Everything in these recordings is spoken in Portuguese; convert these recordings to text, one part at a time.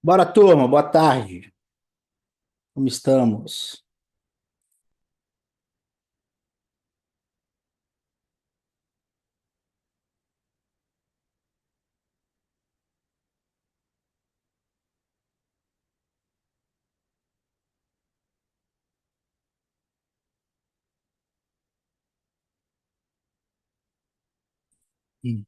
Bora, turma, boa tarde. Como estamos? Hum.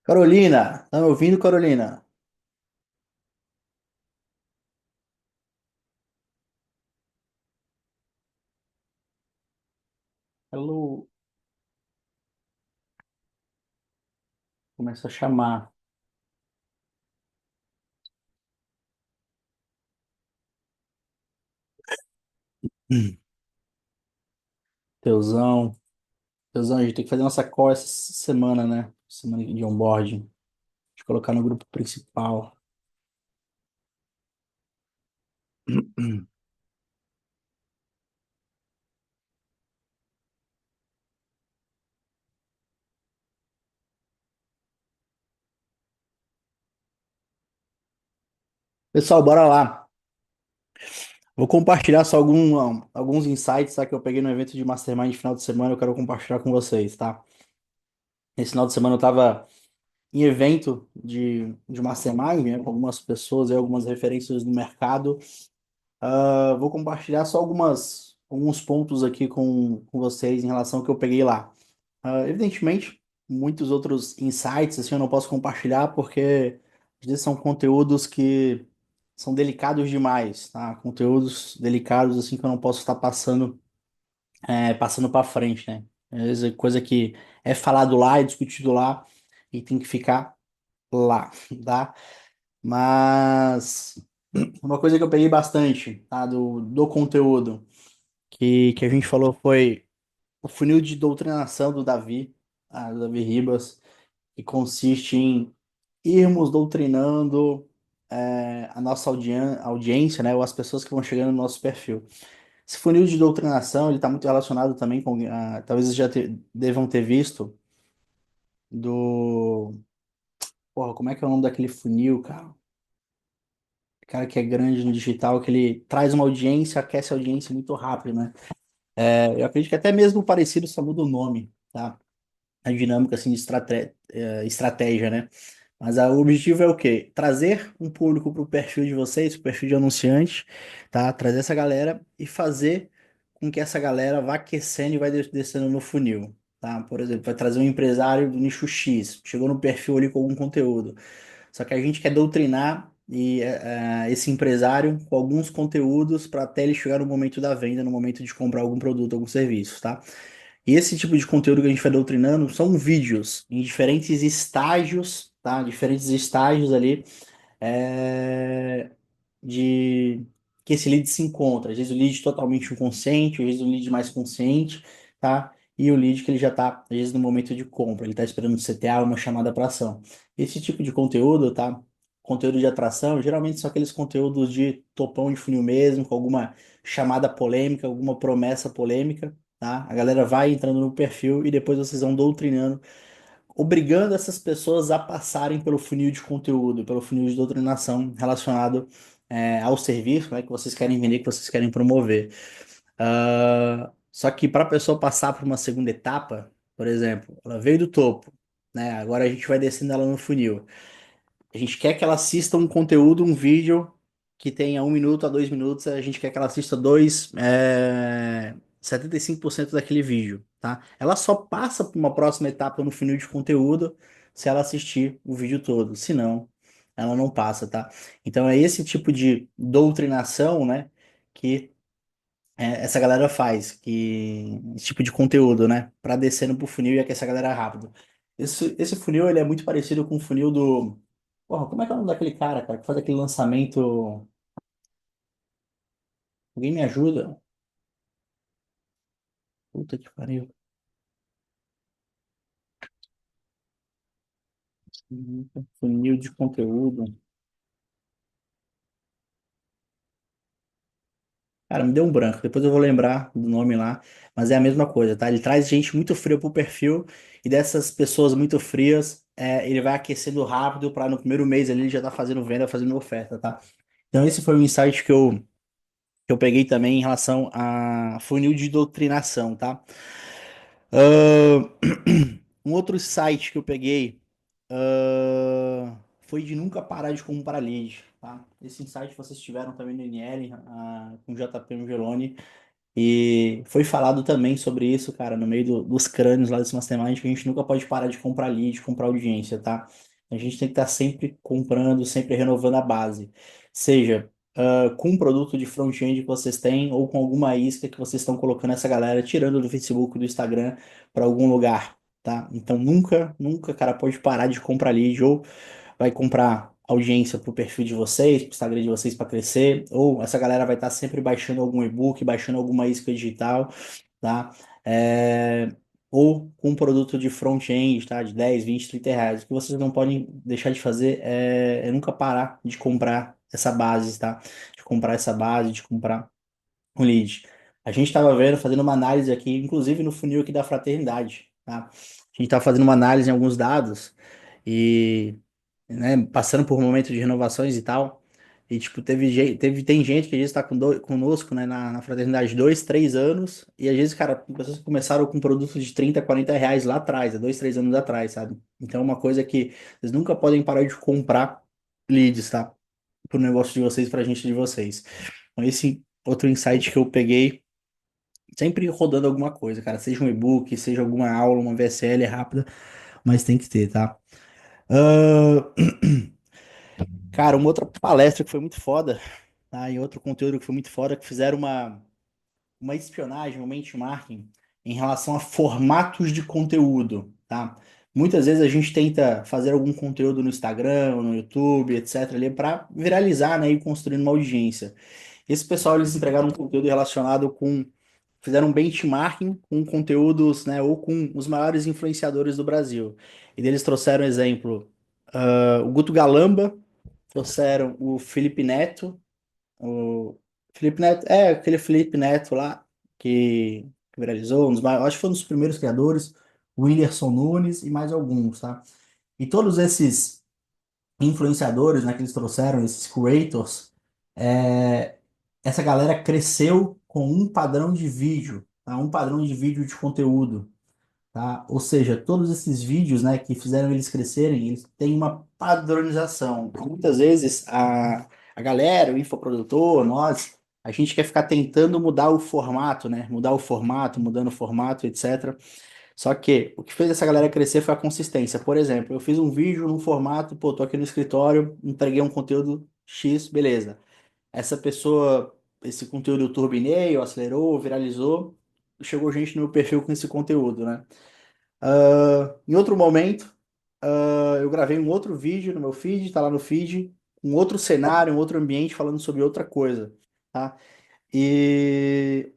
Carolina, tá me ouvindo, Carolina? Hello. Começa a chamar. Hum. Teusão. Teusão, a gente tem que fazer nossa call essa semana, né? Semana de onboarding. De colocar no grupo principal. Pessoal, bora lá. Vou compartilhar só alguns insights, tá, que eu peguei no evento de Mastermind de final de semana. Eu quero compartilhar com vocês, tá? Esse final de semana eu tava em evento de Mastermind, né, com algumas pessoas e algumas referências do mercado. Vou compartilhar só alguns pontos aqui com vocês em relação ao que eu peguei lá. Evidentemente, muitos outros insights assim, eu não posso compartilhar porque às vezes são conteúdos que são delicados demais, tá? Conteúdos delicados assim que eu não posso estar passando para frente, né? Às vezes é coisa que é falado lá, é discutido lá e tem que ficar lá, tá? Mas uma coisa que eu peguei bastante, tá, do conteúdo que a gente falou foi o funil de doutrinação do Davi, do Davi Ribas, que consiste em irmos doutrinando a nossa audiência, né, ou as pessoas que vão chegando no nosso perfil. Esse funil de doutrinação, ele está muito relacionado também com, talvez vocês devam ter visto, do... Porra, como é que é o nome daquele funil, cara? Cara que é grande no digital, que ele traz uma audiência, aquece a audiência muito rápido, né? Eu acredito que até mesmo o parecido só muda o nome, tá? A dinâmica, assim, de estratégia, né? Mas o objetivo é o quê? Trazer um público para o perfil de vocês, o perfil de anunciante, tá? Trazer essa galera e fazer com que essa galera vá aquecendo e vai descendo no funil, tá? Por exemplo, vai trazer um empresário do nicho X, chegou no perfil ali com algum conteúdo. Só que a gente quer doutrinar esse empresário com alguns conteúdos para até ele chegar no momento da venda, no momento de comprar algum produto, algum serviço, tá? E esse tipo de conteúdo que a gente vai doutrinando são vídeos em diferentes estágios, tá? Diferentes estágios ali é, de que esse lead se encontra. Às vezes o lead totalmente inconsciente, às vezes o lead mais consciente, tá? E o lead que ele já está, às vezes, no momento de compra, ele está esperando um CTA, uma chamada para ação. Esse tipo de conteúdo, tá? Conteúdo de atração, geralmente são aqueles conteúdos de topão de funil mesmo, com alguma chamada polêmica, alguma promessa polêmica, tá? A galera vai entrando no perfil e depois vocês vão doutrinando obrigando essas pessoas a passarem pelo funil de conteúdo, pelo funil de doutrinação relacionado ao serviço, né, que vocês querem vender, que vocês querem promover. Só que para a pessoa passar por uma segunda etapa, por exemplo, ela veio do topo, né? Agora a gente vai descendo ela no funil. A gente quer que ela assista um conteúdo, um vídeo que tenha 1 minuto a 2 minutos, a gente quer que ela assista 75% daquele vídeo, tá? Ela só passa para uma próxima etapa no funil de conteúdo se ela assistir o vídeo todo, senão ela não passa, tá? Então é esse tipo de doutrinação, né, que essa galera faz, esse tipo de conteúdo, né, para descendo pro funil e aquecer essa galera rápido. Esse funil, ele é muito parecido com o funil do... Porra, como é que é o nome daquele cara, que faz aquele lançamento... Alguém me ajuda? Puta que pariu. Funil de conteúdo. Cara, me deu um branco. Depois eu vou lembrar do nome lá. Mas é a mesma coisa, tá? Ele traz gente muito fria pro perfil. E dessas pessoas muito frias, ele vai aquecendo rápido para no primeiro mês ali ele já tá fazendo venda, fazendo oferta, tá? Então esse foi um insight que eu peguei também em relação a funil de doutrinação, tá? Ahn, um outro site que eu peguei foi de nunca parar de comprar lead, tá? Esse insight vocês tiveram também no NL, com o JP Angeloni, e foi falado também sobre isso, cara, no meio dos crânios lá desse Mastermind, que a gente nunca pode parar de comprar lead, comprar audiência, tá? A gente tem que estar sempre comprando, sempre renovando a base. Seja com um produto de front-end que vocês têm ou com alguma isca que vocês estão colocando essa galera, tirando do Facebook, do Instagram, para algum lugar, tá? Então nunca, nunca, cara, pode parar de comprar lead ou vai comprar audiência para o perfil de vocês, para o Instagram de vocês para crescer, ou essa galera vai estar sempre baixando algum e-book, baixando alguma isca digital, tá? É, ou com um produto de front-end, tá? De 10, 20, 30 reais. O que vocês não podem deixar de fazer é nunca parar de comprar essa base, tá? De comprar essa base, de comprar um lead. A gente estava vendo, fazendo uma análise aqui, inclusive no funil aqui da fraternidade, tá? A gente está fazendo uma análise em alguns dados e né, passando por momentos de renovações e tal. E, tipo, tem gente que às vezes está conosco, né, na fraternidade 2, 3 anos, e às vezes, cara, pessoas que começaram com produtos de 30, 40 reais lá atrás, há 2, 3 anos atrás, sabe? Então, é uma coisa que vocês nunca podem parar de comprar leads, tá? Pro negócio de vocês, pra gente de vocês. Então, esse outro insight que eu peguei, sempre rodando alguma coisa, cara, seja um e-book, seja alguma aula, uma VSL rápida, mas tem que ter, tá? Ahn, Cara, uma outra palestra que foi muito foda, tá? E outro conteúdo que foi muito foda, que fizeram uma espionagem, um benchmarking em relação a formatos de conteúdo, tá? Muitas vezes a gente tenta fazer algum conteúdo no Instagram, ou no YouTube, etc, ali para viralizar, né, e construir uma audiência. Esse pessoal, eles entregaram um conteúdo relacionado com, fizeram um benchmarking com conteúdos, né, ou com os maiores influenciadores do Brasil. E eles trouxeram exemplo, o Guto Galamba, trouxeram o Felipe Neto, o Felipe Neto, aquele Felipe Neto lá que viralizou, acho que foi um dos primeiros criadores, o Whindersson Nunes e mais alguns, tá? E todos esses influenciadores, né, que eles trouxeram, esses creators, é, essa galera cresceu com um padrão de vídeo, tá? Um padrão de vídeo de conteúdo, tá? Ou seja, todos esses vídeos, né, que fizeram eles crescerem, eles têm uma padronização. Muitas vezes a galera, o infoprodutor, nós, a gente quer ficar tentando mudar o formato, né? Mudar o formato, mudando o formato, etc. Só que o que fez essa galera crescer foi a consistência. Por exemplo, eu fiz um vídeo num formato, pô, tô aqui no escritório, entreguei um conteúdo X, beleza. Essa pessoa, esse conteúdo eu turbinei, eu acelerou, viralizou, chegou gente no meu perfil com esse conteúdo, né? Em outro momento, eu gravei um outro vídeo no meu feed, tá lá no feed, um outro cenário, um outro ambiente falando sobre outra coisa, tá? E,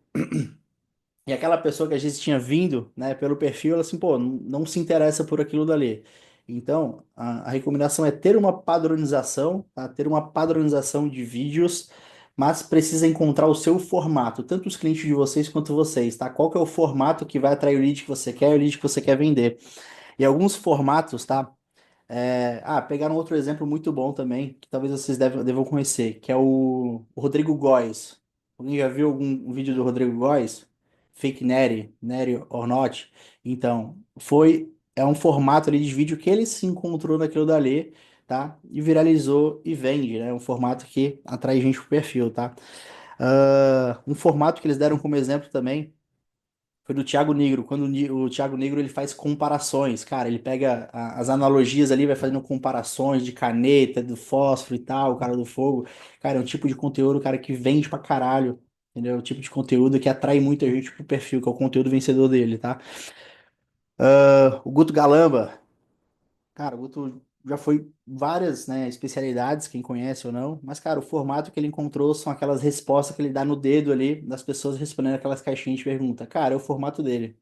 e aquela pessoa que às vezes tinha vindo, né, pelo perfil, ela assim, pô, não se interessa por aquilo dali. Então, a recomendação é ter uma padronização, tá? Ter uma padronização de vídeos, mas precisa encontrar o seu formato, tanto os clientes de vocês quanto vocês, tá? Qual que é o formato que vai atrair o lead que você quer, o lead que você quer vender. E alguns formatos, tá? Pegaram outro exemplo muito bom também, que talvez vocês devam conhecer, que é o Rodrigo Góes. Alguém já viu algum vídeo do Rodrigo Góes? Fake Neri or not? Então, é um formato ali de vídeo que ele se encontrou naquilo dali, tá? E viralizou e vende, né? Um formato que atrai gente pro perfil, tá? Um formato que eles deram como exemplo também foi do Thiago Negro, quando o Thiago Negro ele faz comparações, cara, ele pega as analogias ali, vai fazendo comparações de caneta, do fósforo e tal, o cara do fogo. Cara, é um tipo de conteúdo, cara, que vende pra caralho, entendeu? É o tipo de conteúdo que atrai muita gente pro perfil, que é o conteúdo vencedor dele, tá? O Guto Galamba. Cara, o Guto já foi várias, né, especialidades, quem conhece ou não, mas, cara, o formato que ele encontrou são aquelas respostas que ele dá no dedo ali, das pessoas respondendo aquelas caixinhas de pergunta. Cara, é o formato dele,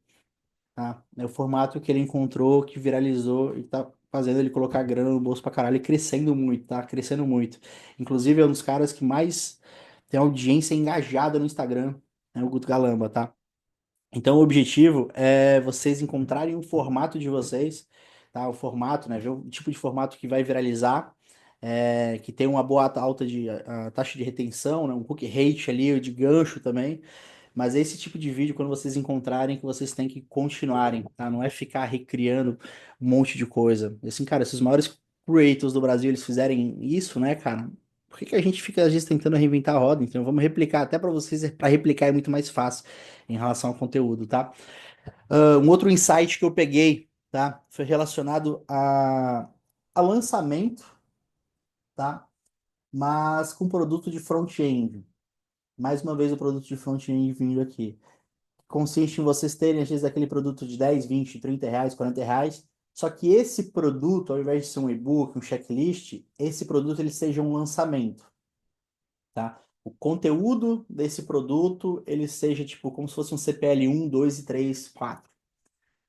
tá? É o formato que ele encontrou, que viralizou e tá fazendo ele colocar grana no bolso pra caralho e crescendo muito, tá? Crescendo muito. Inclusive, é um dos caras que mais tem audiência engajada no Instagram, né, o Guto Galamba, tá? Então, o objetivo é vocês encontrarem um formato de vocês, tá? O formato, né? Ver o tipo de formato que vai viralizar, que tem uma boa alta de a taxa de retenção, né? Um hook rate ali, de gancho também. Mas é esse tipo de vídeo, quando vocês encontrarem, que vocês têm que continuarem, tá? Não é ficar recriando um monte de coisa. Assim, cara, se os maiores creators do Brasil eles fizerem isso, né, cara? Por que que a gente fica às vezes tentando reinventar a roda? Então vamos replicar até para vocês, para replicar é muito mais fácil em relação ao conteúdo, tá? Um outro insight que eu peguei, tá? Foi relacionado a lançamento, tá? Mas com produto de front-end. Mais uma vez o produto de front-end vindo aqui. Consiste em vocês terem, às vezes, aquele produto de 10, 20, 30 reais, 40 reais. Só que esse produto, ao invés de ser um e-book, um checklist, esse produto ele seja um lançamento, tá? O conteúdo desse produto, ele seja tipo como se fosse um CPL 1, 2 e 3, 4,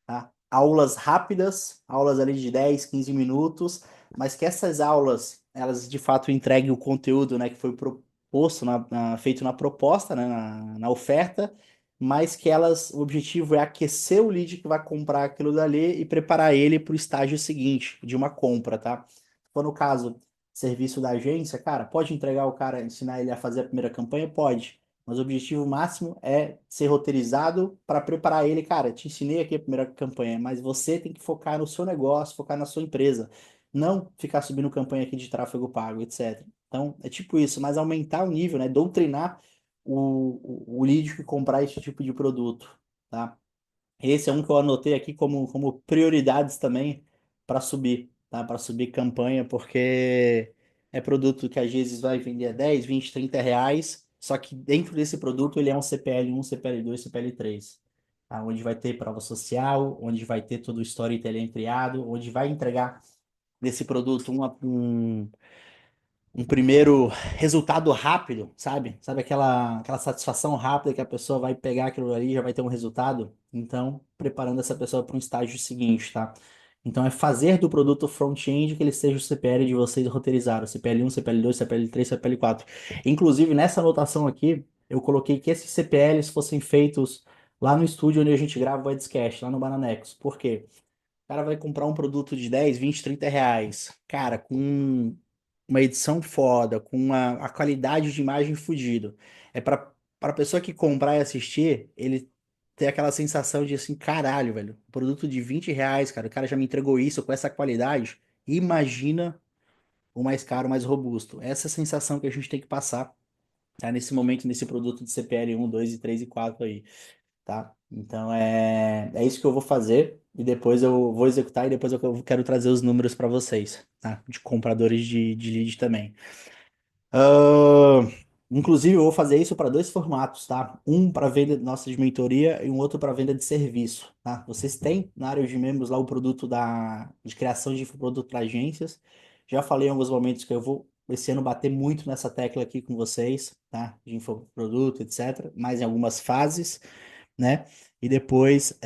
tá? Aulas rápidas, aulas ali de 10, 15 minutos, mas que essas aulas, elas de fato entreguem o conteúdo, né, que foi proposto, feito na proposta, né, na oferta, mas que elas, o objetivo é aquecer o lead que vai comprar aquilo dali e preparar ele para o estágio seguinte de uma compra, tá? Se for no caso, serviço da agência, cara, pode entregar o cara, ensinar ele a fazer a primeira campanha? Pode. Mas o objetivo máximo é ser roteirizado para preparar ele. Cara, te ensinei aqui a primeira campanha, mas você tem que focar no seu negócio, focar na sua empresa. Não ficar subindo campanha aqui de tráfego pago, etc. Então, é tipo isso, mas aumentar o nível, né? Doutrinar o lead que comprar esse tipo de produto, tá? Esse é um que eu anotei aqui como prioridades também para subir, tá? Para subir campanha, porque é produto que às vezes vai vender a 10, 20, 30 reais, só que dentro desse produto ele é um CPL 1, CPL 2, CPL 3, tá? Onde vai ter prova social, onde vai ter todo o storytelling criado, onde vai entregar nesse produto um primeiro resultado rápido, sabe? Sabe aquela satisfação rápida que a pessoa vai pegar aquilo ali e já vai ter um resultado? Então, preparando essa pessoa para um estágio seguinte, tá? Então, é fazer do produto front-end que ele seja o CPL de vocês roteirizaram. CPL 1, CPL 2, CPL 3, CPL 4. Inclusive, nessa anotação aqui, eu coloquei que esses CPLs fossem feitos lá no estúdio onde a gente grava o Edcast, lá no Bananex. Por quê? O cara vai comprar um produto de 10, 20, 30 reais. Cara, com uma edição foda, com a qualidade de imagem fudido. É para pessoa que comprar e assistir, ele ter aquela sensação de assim, caralho, velho, produto de 20 reais, cara, o cara já me entregou isso com essa qualidade. Imagina o mais caro, o mais robusto. Essa é a sensação que a gente tem que passar, tá? Nesse momento, nesse produto de CPL 1, 2 e 3 e 4 aí, tá? Então é isso que eu vou fazer e depois eu vou executar e depois eu quero trazer os números para vocês, tá? De compradores de lead também. Ah, inclusive, eu vou fazer isso para dois formatos, tá? Um para venda nossa de mentoria e um outro para venda de serviço, tá? Vocês têm na área de membros lá o produto de criação de infoproduto para agências. Já falei em alguns momentos que eu vou esse ano bater muito nessa tecla aqui com vocês, tá? De infoproduto, etc. Mas em algumas fases, né? E depois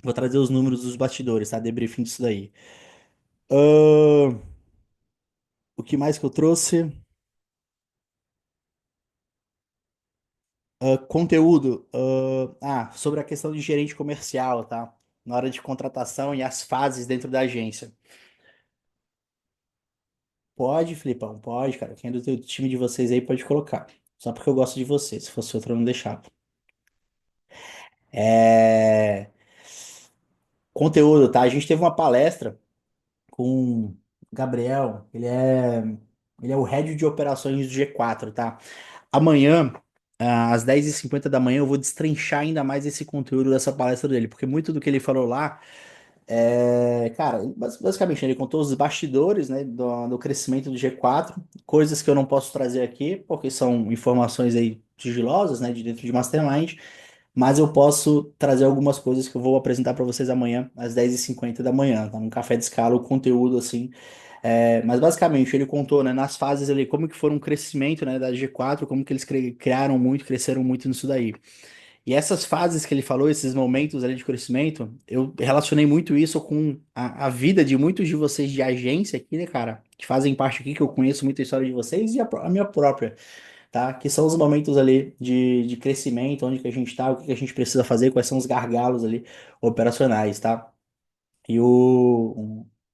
vou trazer os números dos bastidores, tá? Debriefing disso daí. Ah, o que mais que eu trouxe? Conteúdo. Sobre a questão de gerente comercial, tá? Na hora de contratação e as fases dentro da agência. Pode, Filipão, pode, cara. Quem é do time de vocês aí pode colocar. Só porque eu gosto de você. Se fosse outro, eu não deixava. É... Conteúdo, tá? A gente teve uma palestra com o Gabriel. Ele é o head de operações do G4, tá? Amanhã, às 10h50 da manhã, eu vou destrinchar ainda mais esse conteúdo dessa palestra dele, porque muito do que ele falou lá cara, basicamente ele contou os bastidores, né, do crescimento do G4, coisas que eu não posso trazer aqui, porque são informações aí sigilosas, né, de dentro de Mastermind, mas eu posso trazer algumas coisas que eu vou apresentar para vocês amanhã, às 10h50 da manhã, tá? Um café de escala, o conteúdo assim. Mas basicamente ele contou, né, nas fases ali, como que foram o crescimento, né, da G4, como que eles criaram muito, cresceram muito nisso daí. E essas fases que ele falou, esses momentos ali de crescimento, eu relacionei muito isso com a vida de muitos de vocês de agência aqui, né, cara? Que fazem parte aqui, que eu conheço muito a história de vocês e a minha própria, tá? Que são os momentos ali de crescimento, onde que a gente tá, o que que a gente precisa fazer, quais são os gargalos ali operacionais, tá? E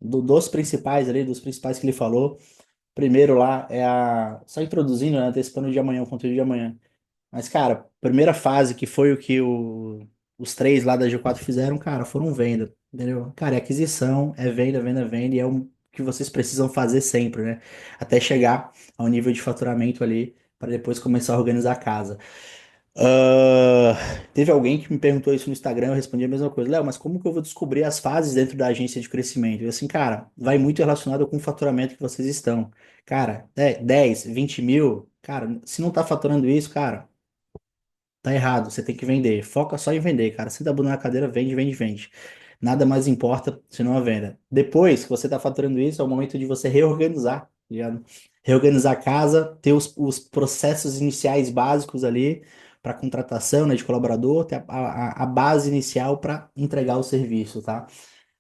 dos principais ali, dos principais que ele falou, primeiro lá é só introduzindo, né, antecipando de amanhã, o conteúdo de amanhã. Mas, cara, primeira fase, que foi o que os três lá da G4 fizeram, cara, foram venda, entendeu? Cara, é aquisição, é venda, venda, venda, e é o que vocês precisam fazer sempre, né? Até chegar ao nível de faturamento ali, para depois começar a organizar a casa. Ah, teve alguém que me perguntou isso no Instagram, eu respondi a mesma coisa. Léo, mas como que eu vou descobrir as fases dentro da agência de crescimento? Eu assim, cara, vai muito relacionado com o faturamento que vocês estão. Cara, 10, 20 mil, cara, se não tá faturando isso, cara, tá errado, você tem que vender. Foca só em vender, cara. Senta a bunda na cadeira, vende, vende, vende. Nada mais importa senão a venda. Depois que você tá faturando isso, é o momento de você reorganizar, tá ligado? Reorganizar a casa, ter os processos iniciais básicos ali para contratação, né, de colaborador, ter a base inicial para entregar o serviço, tá?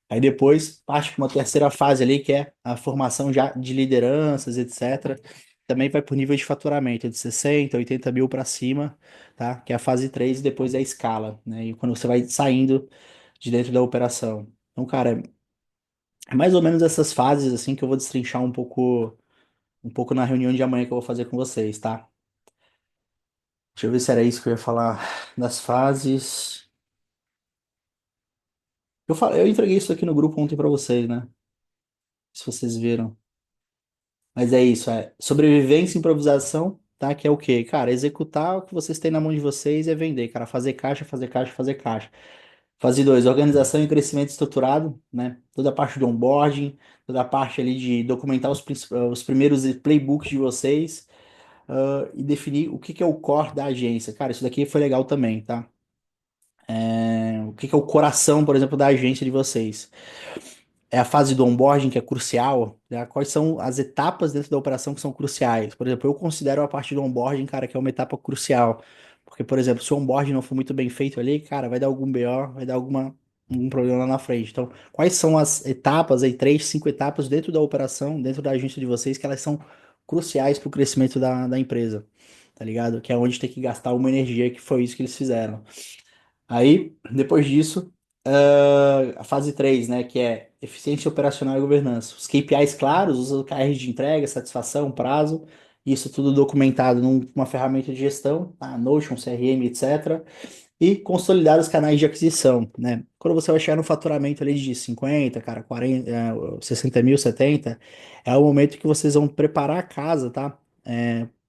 Aí depois parte para uma terceira fase ali, que é a formação já de lideranças, etc. Também vai por nível de faturamento, de 60, 80 mil para cima, tá? Que é a fase 3 e depois é a escala, né? E quando você vai saindo de dentro da operação. Então, cara, é mais ou menos essas fases assim que eu vou destrinchar um pouco na reunião de amanhã que eu vou fazer com vocês, tá? Deixa eu ver se era isso que eu ia falar das fases. Eu entreguei isso aqui no grupo ontem para vocês, né? Se vocês viram. Mas é isso, é sobrevivência e improvisação, tá? Que é o quê? Cara, executar o que vocês têm na mão de vocês é vender, cara. Fazer caixa, fazer caixa, fazer caixa. Fase 2, organização e crescimento estruturado, né? Toda a parte do onboarding, toda a parte ali de documentar os primeiros playbooks de vocês, e definir o que que é o core da agência. Cara, isso daqui foi legal também, tá? O que que é o coração, por exemplo, da agência de vocês? É a fase do onboarding que é crucial, né? Quais são as etapas dentro da operação que são cruciais? Por exemplo, eu considero a parte do onboarding, cara, que é uma etapa crucial. Porque, por exemplo, se o onboarding não for muito bem feito ali, cara, vai dar algum BO, vai dar algum problema lá na frente. Então, quais são as etapas aí, 3, 5 etapas dentro da operação, dentro da agência de vocês, que elas são cruciais para o crescimento da empresa, tá ligado? Que é onde tem que gastar uma energia, que foi isso que eles fizeram. Aí, depois disso, a fase 3, né, que é eficiência operacional e governança. Os KPIs claros, os OKRs de entrega, satisfação, prazo, isso tudo documentado numa ferramenta de gestão, tá? Notion, CRM, etc. E consolidar os canais de aquisição, né? Quando você vai chegar no faturamento ali de 50, cara, 40, 60 mil, 70, é o momento que vocês vão preparar a casa, tá?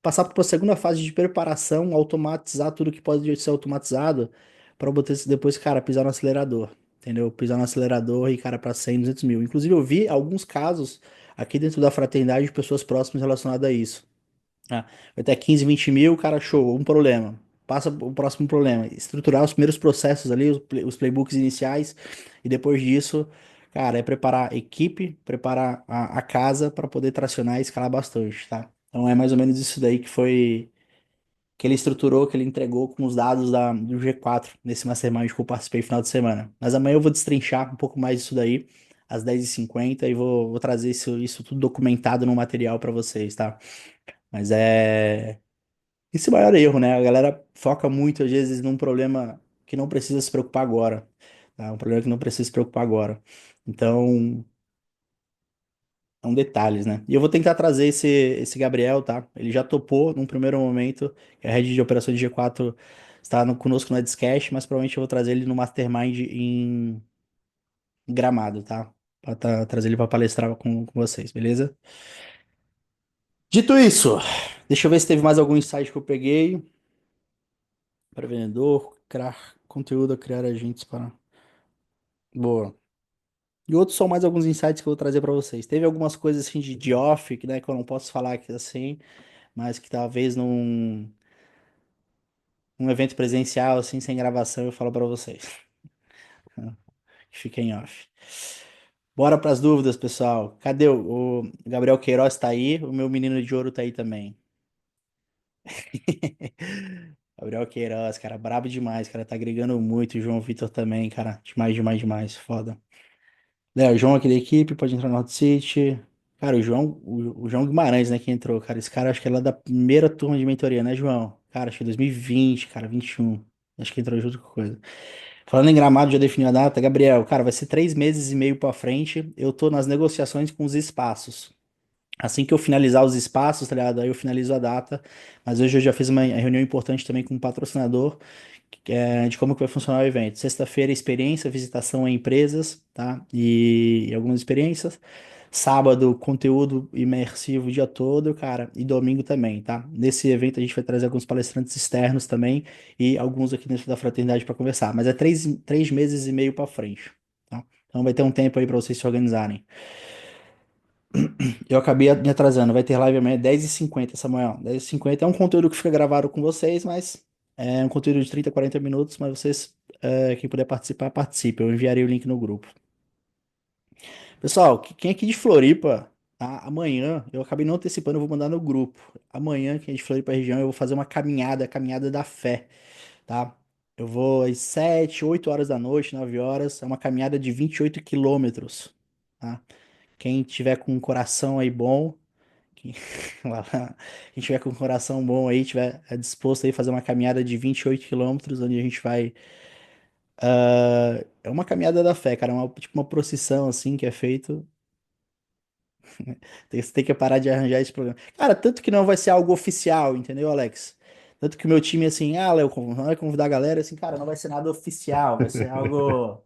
Passar para a segunda fase de preparação, automatizar tudo que pode ser automatizado, para depois, cara, pisar no acelerador, entendeu? Pisar no acelerador e, cara, para 100, 200 mil. Inclusive, eu vi alguns casos aqui dentro da fraternidade de pessoas próximas relacionadas a isso. Ah, vai ter 15, 20 mil, cara, show, um problema. Passa o próximo problema. Estruturar os primeiros processos ali, os playbooks iniciais, e depois disso, cara, é preparar a equipe, preparar a casa para poder tracionar e escalar bastante, tá? Então é mais ou menos isso daí que ele estruturou, que ele entregou com os dados do G4 nesse mastermind que eu participei no final de semana. Mas amanhã eu vou destrinchar um pouco mais disso daí, às 10h50, e vou trazer isso tudo documentado no material para vocês, tá? Mas é. Esse é o maior erro, né? A galera foca muito, às vezes, num problema que não precisa se preocupar agora. Tá? Um problema que não precisa se preocupar agora. Então, são detalhes, né? E eu vou tentar trazer esse Gabriel, tá? Ele já topou num primeiro momento, que a rede de operações de G4 está conosco na Discast, mas provavelmente eu vou trazer ele no Mastermind em Gramado, tá? Pra trazer ele para palestrar com vocês, beleza? Dito isso, deixa eu ver se teve mais algum insight que eu peguei. Para vendedor, criar conteúdo, criar agentes para. Boa. E outros são mais alguns insights que eu vou trazer para vocês. Teve algumas coisas assim de off, que, né, que eu não posso falar aqui assim, mas que talvez não. um evento presencial, assim, sem gravação, eu falo pra vocês. Fiquem off. Bora pras dúvidas, pessoal. Cadê o Gabriel Queiroz tá aí? O meu menino de ouro tá aí também. Gabriel Queiroz, cara, brabo demais, cara, tá agregando muito. O João Vitor também, cara, demais, demais, demais, foda. O João aqui da equipe, pode entrar no Hot City. Cara, o João Guimarães, né, que entrou, cara, esse cara acho que é lá da primeira turma de mentoria, né, João? Cara, acho que é 2020, cara, 21. Acho que entrou junto com coisa. Falando em Gramado, já definiu a data. Gabriel, cara, vai ser 3 meses e meio pra frente. Eu tô nas negociações com os espaços. Assim que eu finalizar os espaços, tá ligado? Aí eu finalizo a data. Mas hoje eu já fiz uma reunião importante também com o patrocinador, de como que vai funcionar o evento. Sexta-feira, experiência, visitação a empresas, tá? E algumas experiências. Sábado, conteúdo imersivo o dia todo, cara. E domingo também, tá? Nesse evento a gente vai trazer alguns palestrantes externos também e alguns aqui dentro da fraternidade para conversar. Mas é 3 meses e meio para frente, tá? Então vai ter um tempo aí para vocês se organizarem. Eu acabei me atrasando. Vai ter live amanhã 10h50, Samuel. 10h50 é um conteúdo que fica gravado com vocês, mas é um conteúdo de 30, 40 minutos. Mas vocês, quem puder participar, participe. Eu enviarei o link no grupo. Pessoal, quem é aqui de Floripa, tá? Amanhã, eu acabei não antecipando, eu vou mandar no grupo. Amanhã, quem é de Floripa região, eu vou fazer uma caminhada, a caminhada da fé, tá? Eu vou às 7, 8 horas da noite, 9 horas. É uma caminhada de 28 quilômetros, tá? Quem tiver com um coração aí bom. Quem quem tiver com o coração bom aí, tiver disposto aí a fazer uma caminhada de 28 quilômetros, onde a gente vai. É uma caminhada da fé, cara, tipo uma procissão assim que é feito. Você tem que parar de arranjar esse problema. Cara, tanto que não vai ser algo oficial, entendeu, Alex? Tanto que o meu time, assim, Léo, não vai convidar a galera, assim, cara, não vai ser nada oficial, vai ser algo.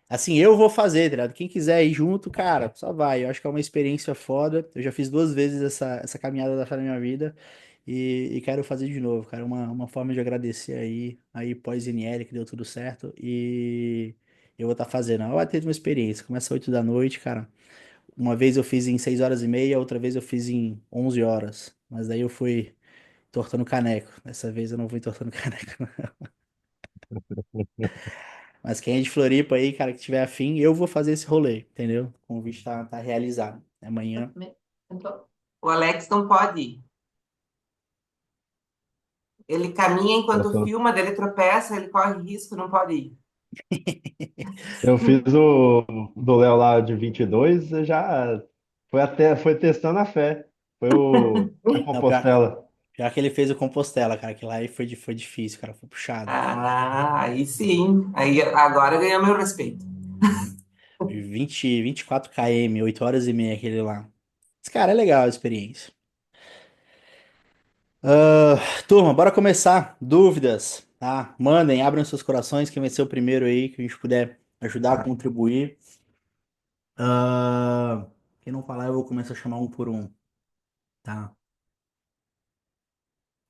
Assim, eu vou fazer, tá ligado? Quem quiser ir junto, cara, só vai. Eu acho que é uma experiência foda. Eu já fiz 2 vezes essa caminhada da fé na minha vida e quero fazer de novo, cara. Uma forma de agradecer aí pós-INL, que deu tudo certo. E eu vou estar fazendo. Vai ter uma experiência. Começa às 8 da noite, cara. Uma vez eu fiz em 6 horas e meia, outra vez eu fiz em 11 horas. Mas daí eu fui tortando caneco. Dessa vez eu não fui tortando caneco. Mas quem é de Floripa aí, cara, que tiver afim, eu vou fazer esse rolê, entendeu? O convite tá realizado. Amanhã. O Alex não pode ir. Ele caminha enquanto filma, daí ele tropeça, ele corre risco, não pode ir. Eu fiz o do Léo lá de 22, já foi testando a fé. Foi a Não, pior, Compostela. pior que ele fez o Compostela, cara, que lá aí foi difícil, cara, foi puxado. Ah, aí sim. Aí agora ganhou meu respeito. 24 km, 8 horas e meia aquele lá. Mas, cara, é legal a experiência. Ah, turma, bora começar. Dúvidas, tá? Mandem, abram seus corações, quem vai ser o primeiro aí, que a gente puder ajudar, contribuir. Quem não falar, eu vou começar a chamar um por um, tá?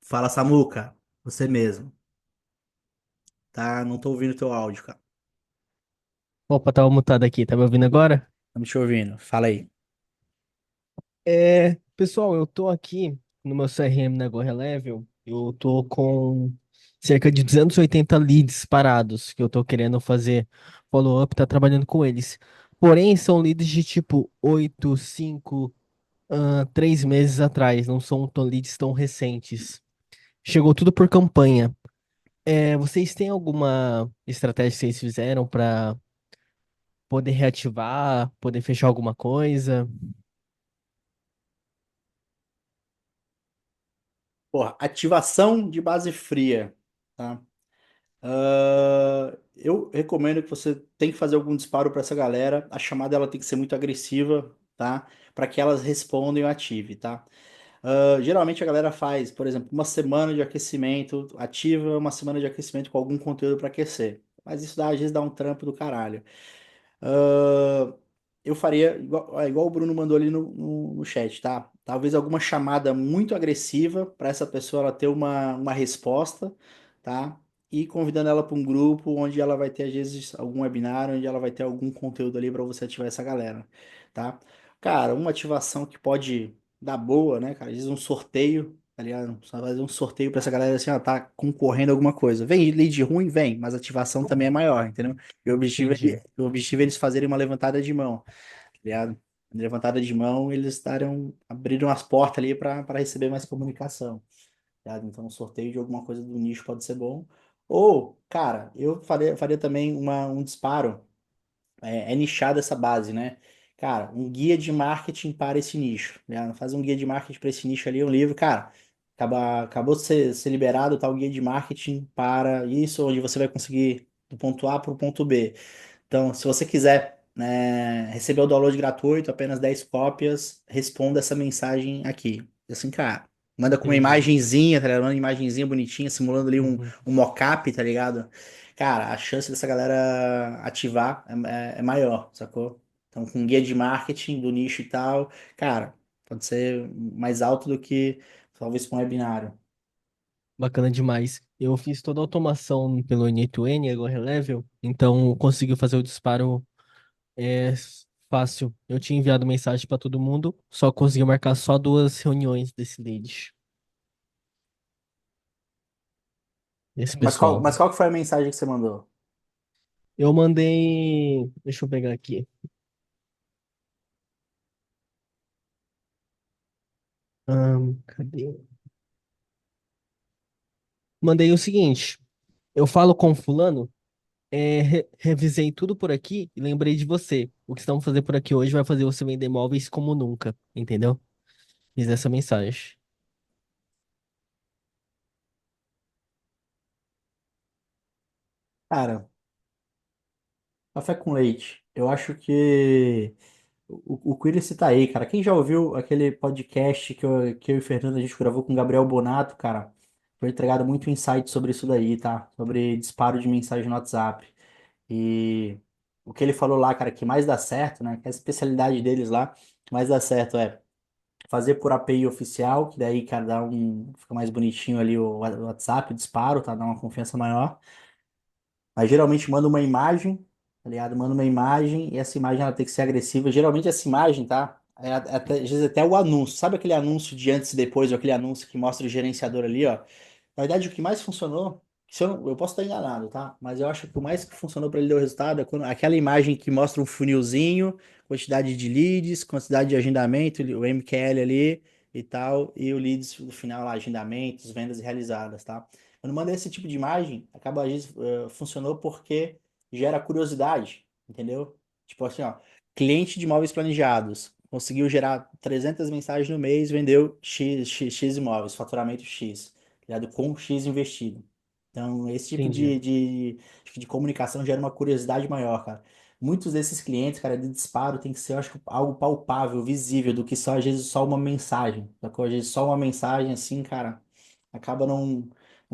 Fala, Samuca, você mesmo, tá? Não tô ouvindo teu áudio, cara. Opa, tava mutado aqui, tá me ouvindo agora? Tá me te ouvindo? Fala aí. Pessoal, eu tô aqui no meu CRM na Go Level, eu tô com cerca de 280 leads parados que eu tô querendo fazer follow-up, tá trabalhando com eles. Porém, são leads de tipo 8, 5, 3 meses atrás, não são leads tão recentes. Chegou tudo por campanha. Vocês têm alguma estratégia que vocês fizeram para poder reativar, poder fechar alguma coisa? Porra, ativação de base fria, tá? Eu recomendo que você tem que fazer algum disparo para essa galera. A chamada ela tem que ser muito agressiva, tá? Para que elas respondam e ative, tá? Geralmente a galera faz, por exemplo, uma semana de aquecimento, ativa uma semana de aquecimento com algum conteúdo para aquecer. Mas isso às vezes dá um trampo do caralho. Ah, eu faria igual o Bruno mandou ali no chat, tá? Talvez alguma chamada muito agressiva para essa pessoa ela ter uma resposta, tá? E convidando ela para um grupo onde ela vai ter, às vezes, algum webinar, onde ela vai ter algum conteúdo ali para você ativar essa galera, tá? Cara, uma ativação que pode dar boa, né, cara? Às vezes um sorteio. tá ligado? Só fazer um sorteio pra essa galera assim, ó, tá concorrendo a alguma coisa. Vem lead ruim? Vem, mas a ativação também é maior, entendeu? E Entendi. o objetivo é eles fazerem uma levantada de mão, tá ligado? Levantada de mão, eles estarem, abriram as portas ali para receber mais comunicação, tá ligado? Então, um sorteio de alguma coisa do nicho pode ser bom. Ou, cara, faria também um disparo é nichada essa base, né? Cara, um guia de marketing para esse nicho, né? Faz um guia de marketing para esse nicho ali, um livro, cara, acabou de ser liberado tal guia de marketing para isso, onde você vai conseguir do ponto A para o ponto B. Então, se você quiser, né, receber o download gratuito, apenas 10 cópias, responda essa mensagem aqui. E assim, cara, manda com uma Entendi. imagenzinha, tá ligado? Uma imagenzinha bonitinha, simulando ali Uhum. um mockup, tá ligado? Cara, a chance dessa galera ativar é maior, sacou? Então, com guia de marketing do nicho e tal, cara, pode ser mais alto do que talvez com webinário. Bacana demais. Eu fiz toda a automação pelo N8N, agora Level, então conseguiu fazer o disparo fácil. Eu tinha enviado mensagem para todo mundo, só consegui marcar só 2 reuniões desse lead, desse pessoal. Mas qual que foi a mensagem que você mandou? Eu mandei. Deixa eu pegar aqui. Cadê? Mandei o seguinte: eu falo com fulano, revisei tudo por aqui e lembrei de você. O que estamos fazendo por aqui hoje vai fazer você vender móveis como nunca, entendeu? Fiz essa mensagem. Cara, café com leite. Eu acho que o Quiris tá aí, cara. Quem já ouviu aquele podcast que eu e o Fernando a gente gravou com o Gabriel Bonato, cara? Foi entregado muito insight sobre isso daí, tá? Sobre disparo de mensagem no WhatsApp. E o que ele falou lá, cara, que mais dá certo, né? Que é a especialidade deles lá, que mais dá certo é fazer por API oficial, que daí, cara, fica mais bonitinho ali o WhatsApp, o disparo, tá? Dá uma confiança maior. Mas geralmente manda uma imagem, tá ligado? Manda uma imagem e essa imagem ela tem que ser agressiva. Geralmente essa imagem, tá? Às vezes até o anúncio. Sabe aquele anúncio de antes e depois, ou aquele anúncio que mostra o gerenciador ali, ó? Na verdade, o que mais funcionou, se eu, eu posso estar enganado, tá? Mas eu acho que o mais que funcionou para ele dar o resultado é aquela imagem que mostra um funilzinho, quantidade de leads, quantidade de agendamento, o MQL ali e tal, e o leads no final lá, agendamentos, vendas realizadas, tá? Quando manda esse tipo de imagem, acaba às vezes funcionou porque gera curiosidade, entendeu? Tipo assim, ó, cliente de imóveis planejados, conseguiu gerar 300 mensagens no mês, vendeu X imóveis, faturamento X, ligado? Com X investido. Então, esse tipo Entendi. acho que de comunicação gera uma curiosidade maior, cara. Muitos desses clientes, cara, de disparo tem que ser, eu acho que algo palpável, visível, do que só, às vezes, só uma mensagem. Sacou? Às vezes, só uma mensagem, assim, cara, acaba não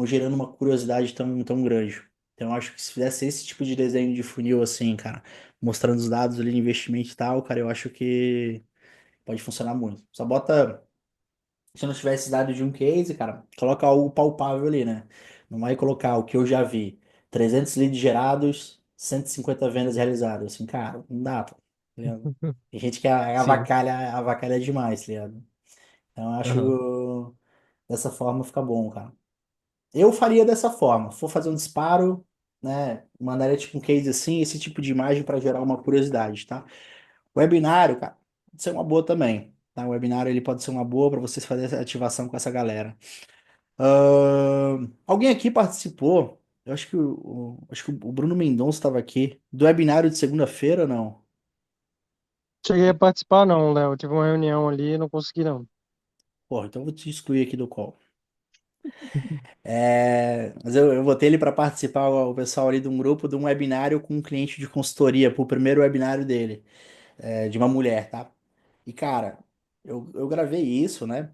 gerando uma curiosidade tão grande. Então, eu acho que se fizesse esse tipo de desenho de funil, assim, cara, mostrando os dados ali de investimento e tal, cara, eu acho que pode funcionar muito. Só bota, se não tivesse dado de um case, cara, coloca algo palpável ali, né? Não vai colocar o que eu já vi. 300 leads gerados, 150 vendas realizadas. Assim, cara, não dá, pô, tá ligado? Tem gente que Sim. avacalha demais, tá ligado? Então, eu Aham. acho dessa forma fica bom, cara. Eu faria dessa forma. For fazer um disparo, né? Mandaria tipo um case assim, esse tipo de imagem para gerar uma curiosidade, tá? Webinário, cara, pode ser uma boa também. Tá? O webinário ele pode ser uma boa para vocês fazerem essa ativação com essa galera. Alguém aqui participou? Eu acho que acho que o Bruno Mendonça estava aqui. Do webinário de segunda-feira, não? Cheguei a participar, não, Léo. Eu tive uma reunião ali e não consegui, não. Porra, então eu vou te excluir aqui do call. Mas eu botei ele para participar, o pessoal ali de um grupo, de um webinário com um cliente de consultoria, pro primeiro webinário dele, de uma mulher, tá? E, cara, eu gravei isso, né?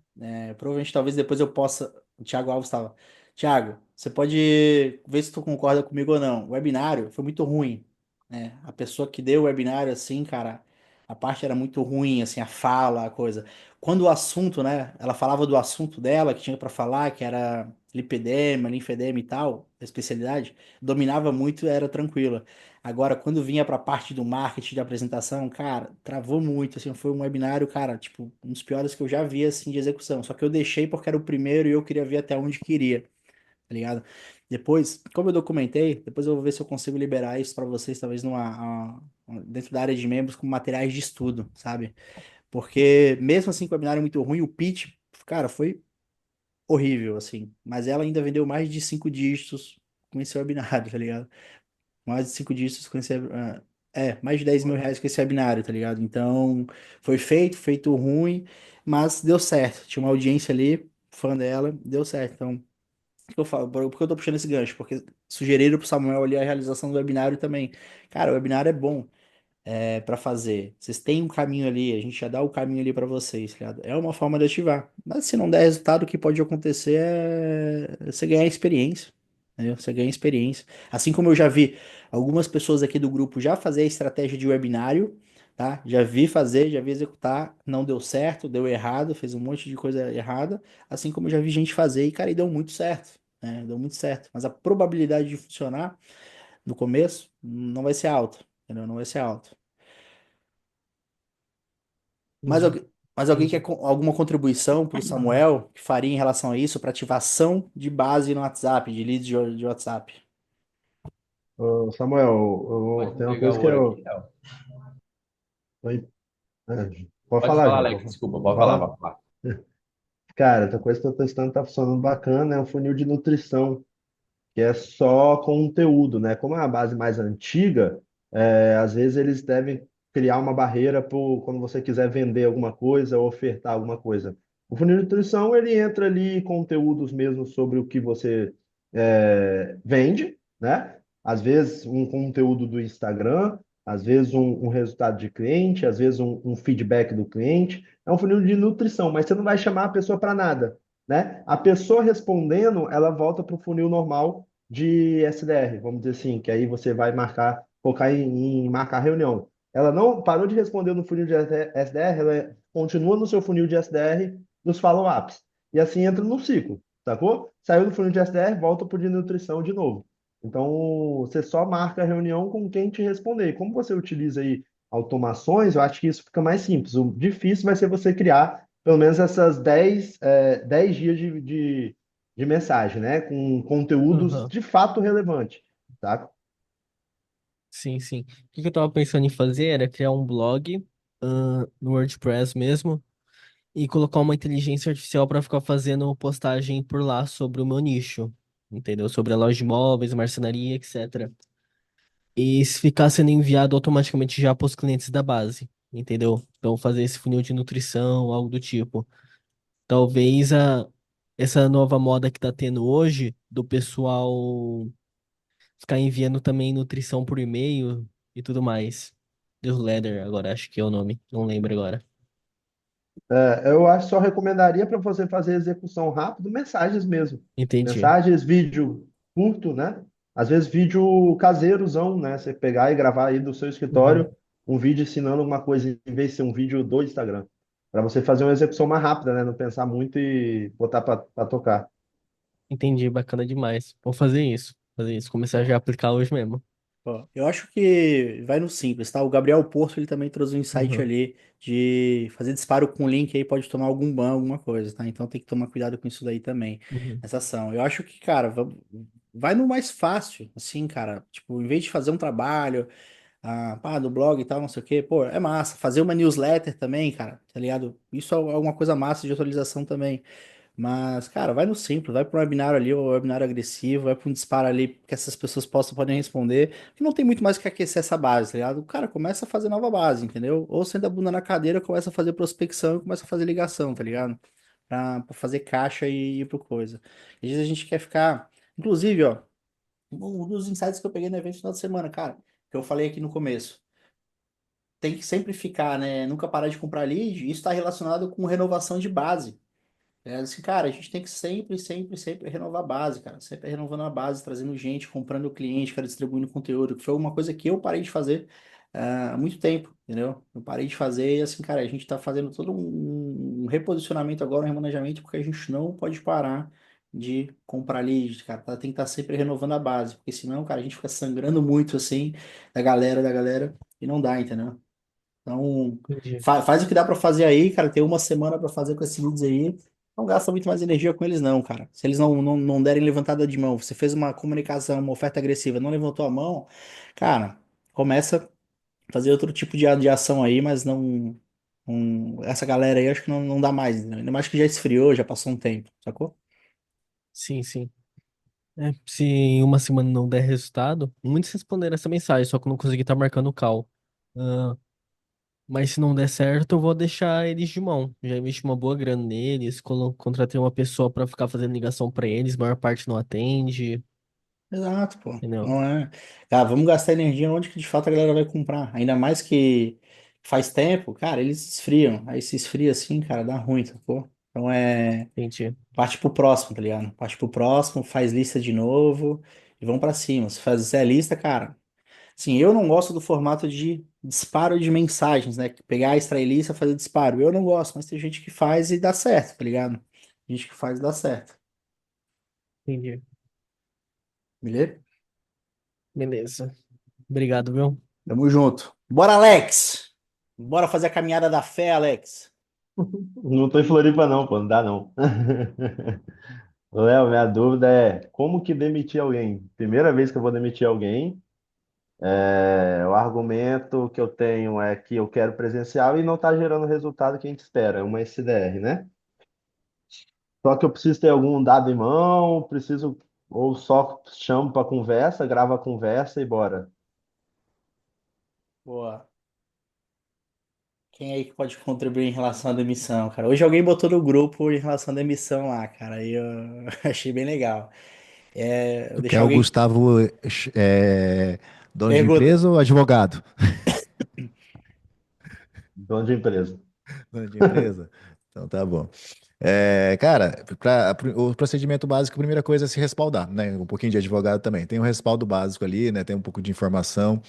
Provavelmente, talvez depois eu possa. O Thiago Alves estava. Thiago, você pode ver se tu concorda comigo ou não. O webinário foi muito ruim, né? A pessoa que deu o webinário, assim, cara, a parte era muito ruim, assim, a fala, a coisa. Quando o assunto, né? Ela falava do assunto dela, que tinha para falar, que era lipedema, linfedema e tal, a especialidade, dominava muito, era tranquila. Agora, quando vinha para a parte do marketing, de apresentação, cara, travou muito, assim, foi um webinário, cara, tipo, um dos piores que eu já vi, assim, de execução. Só que eu deixei porque era o primeiro e eu queria ver até onde queria, tá ligado? Depois, como eu documentei, depois eu vou ver se eu consigo liberar isso para vocês, talvez dentro da área de membros, com materiais de estudo, sabe? Porque mesmo assim, com o webinário muito ruim, o pitch, cara, foi horrível, assim. Mas ela ainda vendeu mais de 5 dígitos com esse webinário, tá ligado? Mais de 5 dígitos com esse. Mais de 10 mil reais com esse webinário, tá ligado? Então, foi feito ruim, mas deu certo. Tinha uma audiência ali, fã dela, deu certo. Então, o que eu falo? Por que eu tô puxando esse gancho? Porque sugeriram pro Samuel ali a realização do webinário também. Cara, o webinário é bom para fazer. Vocês têm um caminho ali, a gente já dá o caminho ali para vocês, tá ligado? É uma forma de ativar. Mas se não der resultado, o que pode acontecer é você ganhar experiência. Entendeu? Você ganha experiência. Assim como eu já vi algumas pessoas aqui do grupo já fazer a estratégia de webinário, tá? Já vi fazer, já vi executar, não deu certo, deu errado, fez um monte de coisa errada. Assim como eu já vi gente fazer e, cara, e deu muito certo. Né? Deu muito certo. Mas a probabilidade de funcionar no começo não vai ser alta. Entendeu? Não vai ser alta. Mais, Entendi, mais alguém quer entendi. alguma contribuição para o Samuel que faria em relação a isso, para ativação de base no WhatsApp, de leads de WhatsApp? Ô, Samuel, Pode tem uma pegar coisa o que ouro aqui, eu. Léo. Oi, pode Pode falar, falar, João. Alex, desculpa, pode falar, Falar? pode falar. Cara, outra coisa que eu tô testando tá funcionando bacana é um funil de nutrição, que é só conteúdo, né? Como é uma base mais antiga, às vezes eles devem criar uma barreira quando você quiser vender alguma coisa ou ofertar alguma coisa. O funil de nutrição, ele entra ali conteúdos mesmo sobre o que você vende, né? Às vezes um conteúdo do Instagram, às vezes um resultado de cliente, às vezes um feedback do cliente. É um funil de nutrição, mas você não vai chamar a pessoa para nada, né? A pessoa respondendo, ela volta para o funil normal de SDR, vamos dizer assim, que aí você vai marcar, focar em marcar reunião. Ela não parou de responder no funil de SDR, ela continua no seu funil de SDR nos follow-ups. E assim entra no ciclo, sacou? Saiu do funil de SDR, volta para o de nutrição de novo. Então, você só marca a reunião com quem te responder. E como você utiliza aí automações, eu acho que isso fica mais simples. O difícil vai ser você criar pelo menos essas 10 dias de mensagem, né? Com conteúdos Aham. de fato relevantes, tá? Sim, sim. O que eu tava pensando em fazer era criar um blog, no WordPress mesmo, e colocar uma inteligência artificial para ficar fazendo postagem por lá sobre o meu nicho, entendeu? Sobre a loja de móveis, marcenaria, etc. E se ficar sendo enviado automaticamente já para os clientes da base, entendeu? Então fazer esse funil de nutrição, algo do tipo. Talvez essa nova moda que tá tendo hoje, do pessoal ficar enviando também nutrição por e-mail e tudo mais. Newsletter, agora acho que é o nome, não lembro agora. Eu acho que só recomendaria para você fazer execução rápido, mensagens mesmo. Entendi. Mensagens, vídeo curto, né? Às vezes vídeo caseirozão, né? Você pegar e gravar aí do seu Uhum. escritório um vídeo ensinando alguma coisa, em vez de ser um vídeo do Instagram. Para você fazer uma execução mais rápida, né? Não pensar muito e botar para tocar. Entendi, bacana demais. Vou fazer isso. Fazer isso, começar já a aplicar hoje mesmo. Ó, eu acho que vai no simples, tá? O Gabriel Porto, ele também trouxe um insight Uhum. ali de fazer disparo com link aí, pode tomar algum ban, alguma coisa, tá? Então tem que tomar cuidado com isso daí também, Uhum. essa ação. Eu acho que, cara, vai no mais fácil, assim, cara. Tipo, em vez de fazer um trabalho, do blog e tal, não sei o quê, pô, é massa. Fazer uma newsletter também, cara, tá ligado? Isso é uma coisa massa de atualização também. Mas, cara, vai no simples, vai para um webinário ali, ou webinário agressivo, vai para um disparo ali que essas pessoas podem responder, que não tem muito mais o que aquecer essa base, tá ligado? O cara começa a fazer nova base, entendeu? Ou senta a bunda na cadeira, começa a fazer prospecção e começa a fazer ligação, tá ligado? Pra fazer caixa e ir pro coisa. Às vezes a gente quer ficar. Inclusive, ó, um dos insights que eu peguei no evento no final de semana, cara, que eu falei aqui no começo. Tem que sempre ficar, né? Nunca parar de comprar lead. Isso está relacionado com renovação de base. É assim, cara, a gente tem que sempre, sempre, sempre renovar a base, cara. Sempre renovando a base, trazendo gente, comprando cliente, cara, distribuindo conteúdo, que foi uma coisa que eu parei de fazer há muito tempo, entendeu? Eu parei de fazer e assim, cara, a gente tá fazendo todo um reposicionamento agora, um remanejamento, porque a gente não pode parar de comprar lead, cara. Tem que estar sempre renovando a base, porque senão, cara, a gente fica sangrando muito assim da galera, e não dá, entendeu? Então, Entendi. faz o que dá pra fazer aí, cara. Tem uma semana pra fazer com esses leads aí. Não gasta muito mais energia com eles, não, cara. Se eles não derem levantada de mão, você fez uma comunicação, uma oferta agressiva, não levantou a mão, cara, começa a fazer outro tipo de ação aí, mas essa galera aí acho que não dá mais, né? Ainda mais que já esfriou, já passou um tempo, sacou? Sim, sim. Se em uma semana não der resultado, muitos responderam essa mensagem, só que eu não consegui estar marcando o call. Ah, mas se não der certo, eu vou deixar eles de mão. Já investi uma boa grana neles, contratei uma pessoa para ficar fazendo ligação para eles, a maior parte não atende, Exato, pô. entendeu? Não é. Cara, vamos gastar energia onde que de fato a galera vai comprar. Ainda mais que faz tempo, cara, eles esfriam. Aí se esfria assim, cara, dá ruim, sacou? Então Entendi. parte pro próximo, tá ligado? Parte pro próximo, faz lista de novo e vamos pra cima. Se fazer a lista, cara. Sim, eu não gosto do formato de disparo de mensagens, né? Pegar, extrair lista, fazer disparo. Eu não gosto, mas tem gente que faz e dá certo, tá ligado? Gente que faz e dá certo. Entendi. Beleza? Beleza. Obrigado, viu? Tamo junto. Bora, Alex! Bora fazer a caminhada da fé, Alex. Não tô em Floripa não, pô, não dá não. Léo, minha dúvida é como que demitir alguém? Primeira vez que eu vou demitir alguém, o argumento que eu tenho é que eu quero presencial e não está gerando o resultado que a gente espera, é uma SDR, né? Só que eu preciso ter algum dado em mão, preciso ou só chamo para conversa, grava a conversa e bora. Boa. Quem aí que pode contribuir em relação à demissão, cara? Hoje alguém botou no grupo em relação à demissão lá, cara. Aí eu achei bem legal. Eu Tu quer deixar o alguém. Gustavo dono de Pergunta. empresa ou advogado? Dono de empresa. Dono de empresa? Então tá bom. Cara, o procedimento básico, a primeira coisa é se respaldar, né? Um pouquinho de advogado também. Tem um respaldo básico ali, né? Tem um pouco de informação.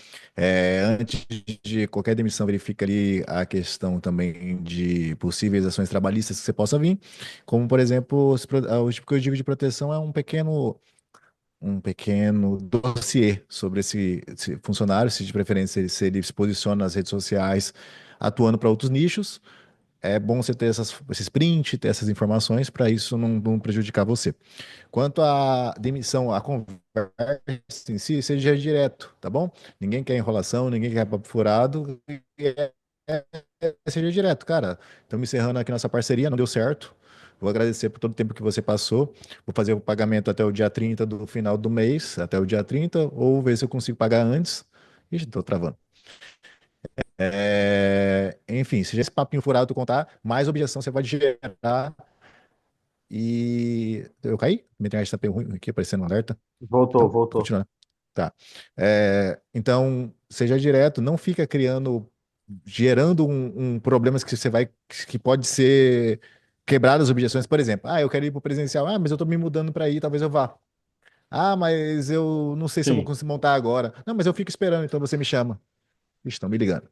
Antes de qualquer demissão, verifica ali a questão também de possíveis ações trabalhistas que você possa vir. Como, por exemplo, o tipo que eu digo de proteção é um pequeno dossiê sobre esse funcionário, se de preferência se ele se posiciona nas redes sociais atuando para outros nichos. É bom você ter esses print, ter essas informações para isso não prejudicar você. Quanto à demissão, a conversa em si, seja direto, tá bom? Ninguém quer enrolação, ninguém quer papo furado. Seja direto, cara. Estamos encerrando aqui nossa parceria, não deu certo. Vou agradecer por todo o tempo que você passou. Vou fazer o pagamento até o dia 30 do final do mês, até o dia 30, ou ver se eu consigo pagar antes. Ixi, tô travando. Enfim, se esse papinho furado tu contar, mais objeção você pode gerar. E eu caí? Minha internet tá bem ruim aqui, aparecendo um alerta. Voltou, Não, voltou. continua. Tá. Então, seja direto, não fica gerando problemas que você vai, que pode ser quebradas as objeções. Por exemplo, eu quero ir para o presencial, mas eu tô me mudando para ir, talvez eu vá. Mas eu não sei se eu vou Sim, conseguir montar agora. Não, mas eu fico esperando, então você me chama. Estão me ligando.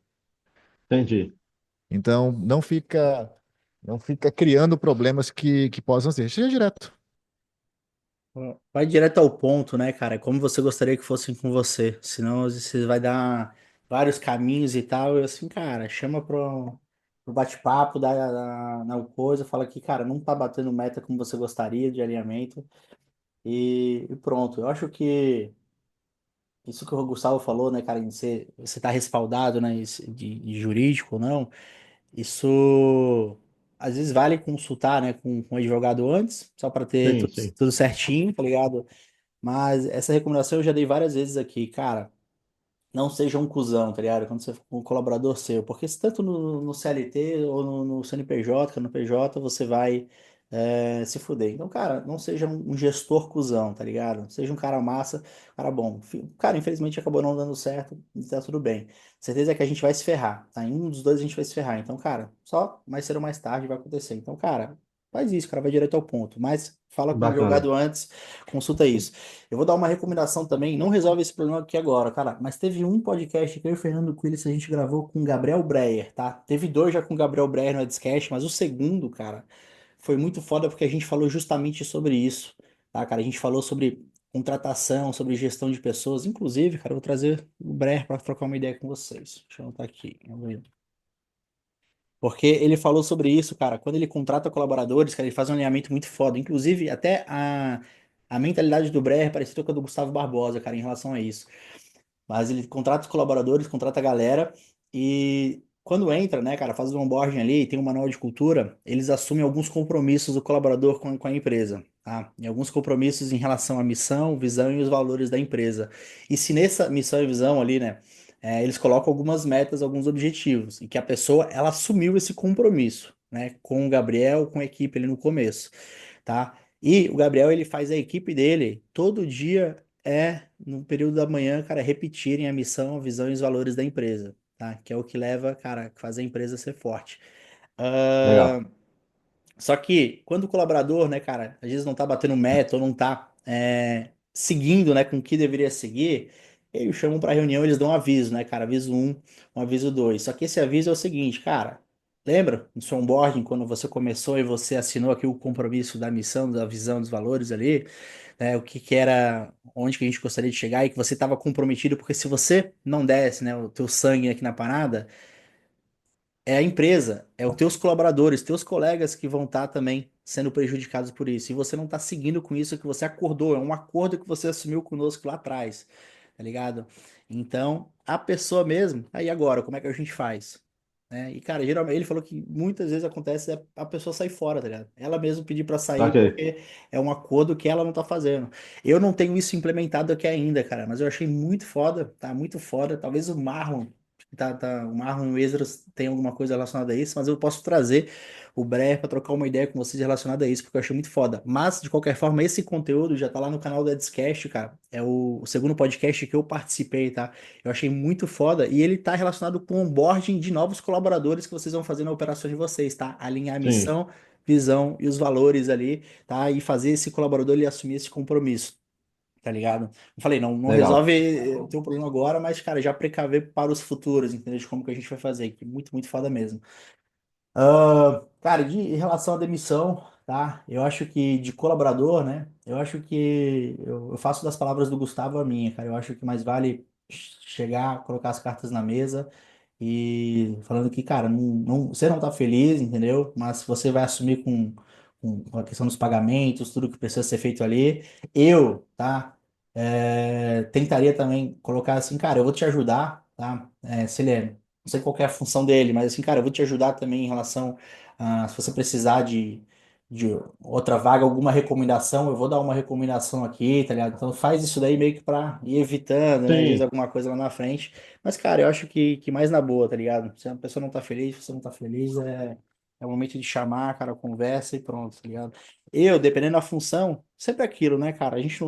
entendi. Então, não fica criando problemas que possam ser. Seja direto. Vai direto ao ponto, né, cara? Como você gostaria que fossem com você. Senão você vai dar vários caminhos e tal. E assim, cara, chama pro bate-papo, na coisa, fala que, cara, não tá batendo meta como você gostaria de alinhamento. E pronto. Eu acho que isso que o Gustavo falou, né, cara, em você tá respaldado, né, de jurídico ou não, isso às vezes vale consultar, né, com o advogado antes, só para ter Sim, tudo, sim. tudo certinho, tá ligado? Mas essa recomendação eu já dei várias vezes aqui, cara. Não seja um cuzão, tá ligado? Quando você for um colaborador seu. Porque se tanto no CLT ou no CNPJ, que é no PJ, você vai se fuder. Então, cara, não seja um gestor cuzão, tá ligado? Seja um cara massa, cara bom. Cara, infelizmente acabou não dando certo, e tá tudo bem. Certeza é que a gente vai se ferrar, tá? Em um dos dois a gente vai se ferrar. Então, cara, só mais cedo ou mais tarde vai acontecer. Então, cara, faz isso, cara, vai direto ao ponto. Mas fala com o Bacana. advogado antes, consulta isso. Eu vou dar uma recomendação também, não resolve esse problema aqui agora, cara, mas teve um podcast que eu e o Fernando Quiles a gente gravou com o Gabriel Breyer, tá? Teve dois já com o Gabriel Breyer no Edcast, mas o segundo, cara, foi muito foda porque a gente falou justamente sobre isso, tá, cara? A gente falou sobre contratação, sobre gestão de pessoas. Inclusive, cara, eu vou trazer o Breher para trocar uma ideia com vocês. Deixa eu anotar aqui. Porque ele falou sobre isso, cara. Quando ele contrata colaboradores, cara, ele faz um alinhamento muito foda. Inclusive, até a mentalidade do Breher é parecida com a do Gustavo Barbosa, cara, em relação a isso. Mas ele contrata os colaboradores, contrata a galera e quando entra, né, cara, faz o onboarding ali, tem um manual de cultura, eles assumem alguns compromissos do colaborador com a empresa, tá? E alguns compromissos em relação à missão, visão e os valores da empresa. E se nessa missão e visão ali, né, eles colocam algumas metas, alguns objetivos, e que a pessoa, ela assumiu esse compromisso, né, com o Gabriel, com a equipe ali no começo, tá? E o Gabriel, ele faz a equipe dele todo dia no período da manhã, cara, repetirem a missão, a visão e os valores da empresa, tá? Que é o que leva, cara, que faz a empresa ser forte. Legal. Ah, só que quando o colaborador, né, cara, às vezes não tá batendo meta ou não tá seguindo, né, com o que deveria seguir, eles chamam para reunião, eles dão um aviso, né, cara, aviso um aviso 2. Só que esse aviso é o seguinte, cara, lembra no seu onboarding, quando você começou e você assinou aqui o compromisso da missão, da visão, dos valores ali, né, o que que era, onde que a gente gostaria de chegar e que você estava comprometido, porque se você não desse, né, o teu sangue aqui na parada, é a empresa, é os teus colaboradores, teus colegas que vão estar também sendo prejudicados por isso. E você não está seguindo com isso que você acordou, é um acordo que você assumiu conosco lá atrás, tá ligado? Então, a pessoa mesmo, aí agora, como é que a gente faz? Né? E, cara, geralmente ele falou que muitas vezes acontece a pessoa sair fora, tá ligado? Ela mesma pedir para sair Ok. porque é um acordo que ela não tá fazendo. Eu não tenho isso implementado aqui ainda, cara, mas eu achei muito foda, tá? Muito foda. Talvez o Marlon o Marlon e o Esdras tem alguma coisa relacionada a isso, mas eu posso trazer o Breyer para trocar uma ideia com vocês relacionada a isso, porque eu achei muito foda. Mas, de qualquer forma, esse conteúdo já tá lá no canal do Edscast, cara. É o segundo podcast que eu participei, tá? Eu achei muito foda e ele tá relacionado com o onboarding de novos colaboradores que vocês vão fazer na operação de vocês, tá? Alinhar a Sim, missão, visão e os valores ali, tá? E fazer esse colaborador ele assumir esse compromisso. Tá ligado? Eu falei, não legal. resolve o teu problema agora, mas, cara, já precaver para os futuros, entendeu? De como que a gente vai fazer, que é muito, muito foda mesmo. Cara, em relação à demissão, tá? Eu acho que de colaborador, né? Eu acho que eu faço das palavras do Gustavo a minha, cara. Eu acho que mais vale chegar, colocar as cartas na mesa e falando que, cara, você não tá feliz, entendeu? Mas você vai assumir com a questão dos pagamentos, tudo que precisa ser feito ali. Eu, tá? Tentaria também colocar assim, cara, eu vou te ajudar, tá? Se ele é não sei qual que é a função dele, mas assim, cara, eu vou te ajudar também em relação a se você precisar de outra vaga, alguma recomendação, eu vou dar uma recomendação aqui, tá ligado? Então faz isso daí meio que pra ir evitando, né? Às vezes Sim, alguma coisa lá na frente. Mas, cara, eu acho que mais na boa, tá ligado? Se a pessoa não tá feliz, se você não tá feliz, é o momento de chamar, cara, conversa e pronto, tá ligado? Eu, dependendo da função, sempre aquilo, né, cara? A gente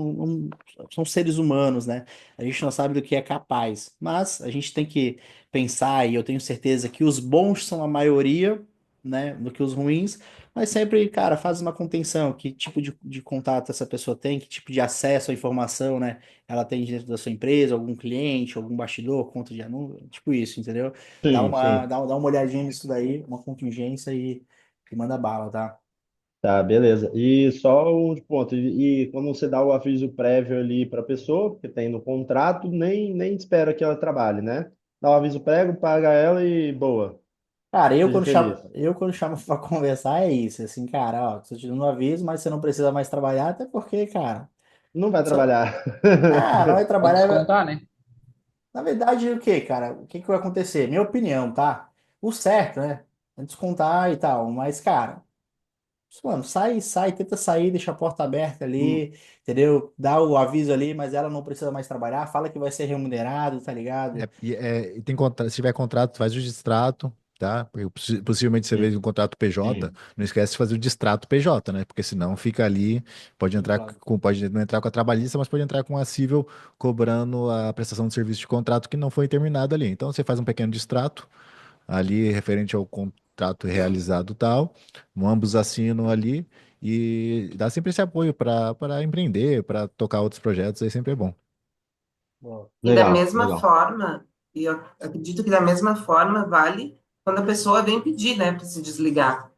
são seres humanos, né? A gente não sabe do que é capaz, mas a gente tem que pensar, e eu tenho certeza que os bons são a maioria, né, do que os ruins, mas sempre, cara, faz uma contenção, que tipo de contato essa pessoa tem, que tipo de acesso à informação, né, ela tem dentro da sua empresa, algum cliente, algum bastidor, conta de anúncio, tipo isso, entendeu? sim, sim. Dá uma olhadinha nisso daí, uma contingência e manda bala, tá? Tá, beleza. E só um ponto. E quando você dá o aviso prévio ali para a pessoa, que tem no contrato, nem espera que ela trabalhe, né? Dá o aviso prévio, paga ela e boa. Cara, Seja feliz. eu quando chamo pra conversar é isso, assim, cara, ó, tô te dando um aviso, mas você não precisa mais trabalhar, até porque, cara, Não vai só- trabalhar. não vai Pode trabalhar. descontar, né? Na verdade, o que, cara? O que que vai acontecer? Minha opinião, tá? O certo, né? É descontar e tal, mas, cara, mano, tenta sair, deixa a porta aberta ali, entendeu? Dá o aviso ali, mas ela não precisa mais trabalhar, fala que vai ser remunerado, tá ligado? E tem se tiver contrato, faz o distrato, tá? Porque possivelmente você Sim, vê um contrato PJ, sim, não esquece de fazer o distrato PJ, né? Porque senão fica ali, pode não entrar com a trabalhista, mas pode entrar com a civil cobrando a prestação de serviço de contrato que não foi terminado ali. Então você faz um pequeno distrato ali referente ao contrato realizado tal, ambos assinam ali e dá sempre esse apoio para empreender, para tocar outros projetos, aí sempre é bom. Bom, E da legal, mesma legal. forma, e eu acredito que da mesma forma vale quando a pessoa vem pedir, né, para se desligar.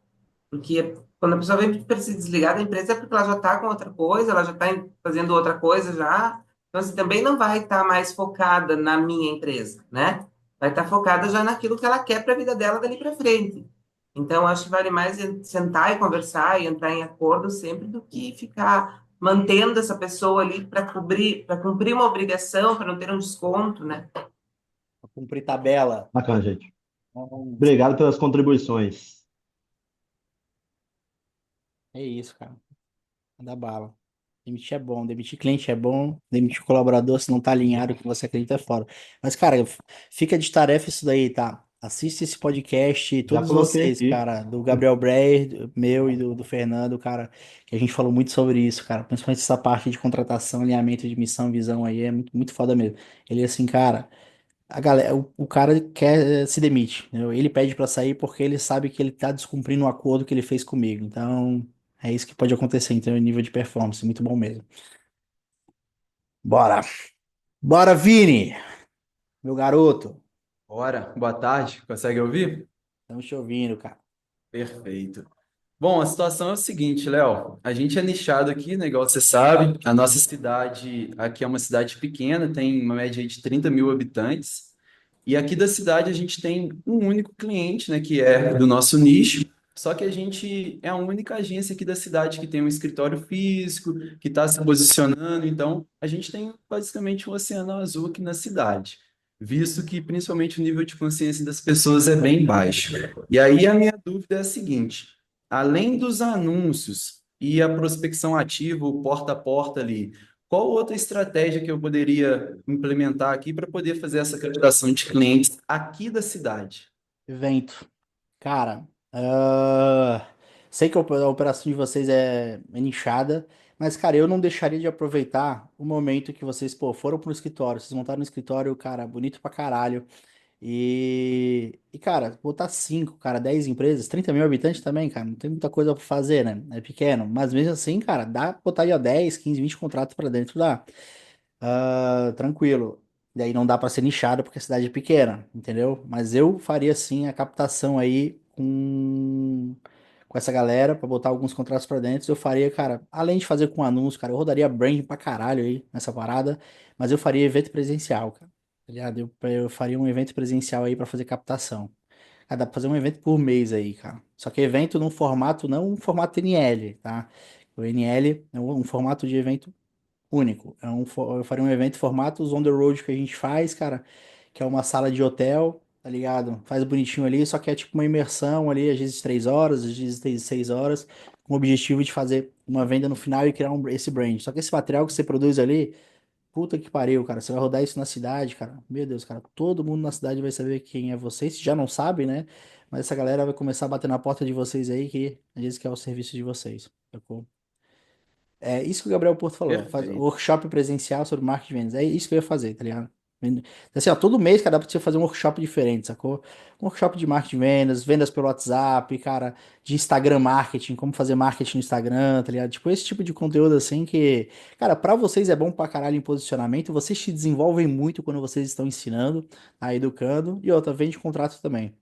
Porque, Quando a pessoa vem para se desligar da empresa é porque ela já está com outra coisa, ela já está fazendo outra coisa já. Então, assim, também não vai estar mais focada na minha empresa, né? Vai estar focada já naquilo que ela quer para a vida dela dali para frente. Então, acho que vale mais sentar e conversar e entrar em acordo sempre do que ficar mantendo essa pessoa ali para cumprir uma obrigação, para não ter um desconto, né? Pra cumprir tabela. Bacana, gente. Então, Obrigado pelas contribuições. é isso, cara. Manda bala. Demitir é bom, demitir cliente é bom, demitir colaborador, se não tá alinhado com o que você acredita, é fora. Mas, cara, fica de tarefa isso daí, tá? Assiste esse podcast, Já todos coloquei vocês, aqui. cara, do Gabriel Breyer, meu e do Fernando, cara, que a gente falou muito sobre isso, cara, principalmente essa parte de contratação, alinhamento de missão, visão aí, é muito, muito foda mesmo. Ele, assim, cara, a galera, o cara quer se demite, entendeu? Ele pede pra sair porque ele sabe que ele tá descumprindo o acordo que ele fez comigo. Então, é isso que pode acontecer, então, nível de performance, muito bom mesmo. Bora. Bora, Vini, meu garoto. Ora, boa tarde, consegue ouvir? Estamos te ouvindo, cara. Perfeito. Bom, a situação é o seguinte, Léo. A gente é nichado aqui, né? Igual você sabe. A nossa cidade aqui é uma cidade pequena, tem uma média aí de 30 mil habitantes. E aqui da cidade a gente tem um único cliente, né? Que é do nosso nicho. Só que a gente é a única agência aqui da cidade que tem um escritório físico, que está se posicionando. Então, a gente tem basicamente um oceano azul aqui na cidade, visto que principalmente o nível de consciência das pessoas é bem baixo. E aí a minha dúvida é a seguinte: além dos anúncios e a prospecção ativa, o porta a porta ali, qual outra estratégia que eu poderia implementar aqui para poder fazer essa captação de clientes aqui da cidade? Evento. Cara, sei que a operação de vocês é nichada, mas, cara, eu não deixaria de aproveitar o momento que vocês, pô, foram pro escritório, vocês montaram um escritório, cara, bonito pra caralho. Cara, botar 5, cara, 10 empresas, 30 mil habitantes também, cara, não tem muita coisa pra fazer, né? É pequeno, mas mesmo assim, cara, dá pra botar já 10, 15, 20 contratos pra dentro, dá. Tranquilo. E aí não dá pra ser nichado porque a cidade é pequena, entendeu? Mas eu faria sim a captação aí com essa galera pra botar alguns contratos pra dentro. Eu faria, cara, além de fazer com anúncio, cara, eu rodaria brand pra caralho aí nessa parada, mas eu faria evento presencial, cara. Tá ligado? Eu faria um evento presencial aí pra fazer captação. Cara, dá pra fazer um evento por mês aí, cara. Só que evento num formato, não um formato NL, tá? O NL é um formato de evento único. Eu faria um evento formatos on the road que a gente faz, cara, que é uma sala de hotel, tá ligado? Faz bonitinho ali, só que é tipo uma imersão ali, às vezes 3 horas, às vezes 6 horas, com o objetivo de fazer uma venda no final e criar esse brand. Só que esse material que você produz ali, puta que pariu, cara, você vai rodar isso na cidade, cara. Meu Deus, cara, todo mundo na cidade vai saber quem é você, se já não sabe, né? Mas essa galera vai começar a bater na porta de vocês aí, que às vezes quer o serviço de vocês, sacou? É isso que o Gabriel Porto falou. Faz Perfeito. workshop presencial sobre marketing de vendas. É isso que eu ia fazer, tá ligado? Assim, ó, todo mês, cara, dá pra você fazer um workshop diferente, sacou? Um workshop de marketing de vendas, vendas pelo WhatsApp, cara, de Instagram marketing, como fazer marketing no Instagram, tá ligado? Tipo, esse tipo de conteúdo assim que, cara, pra vocês é bom pra caralho em posicionamento, vocês se desenvolvem muito quando vocês estão ensinando, tá, educando, e outra, vende contrato também,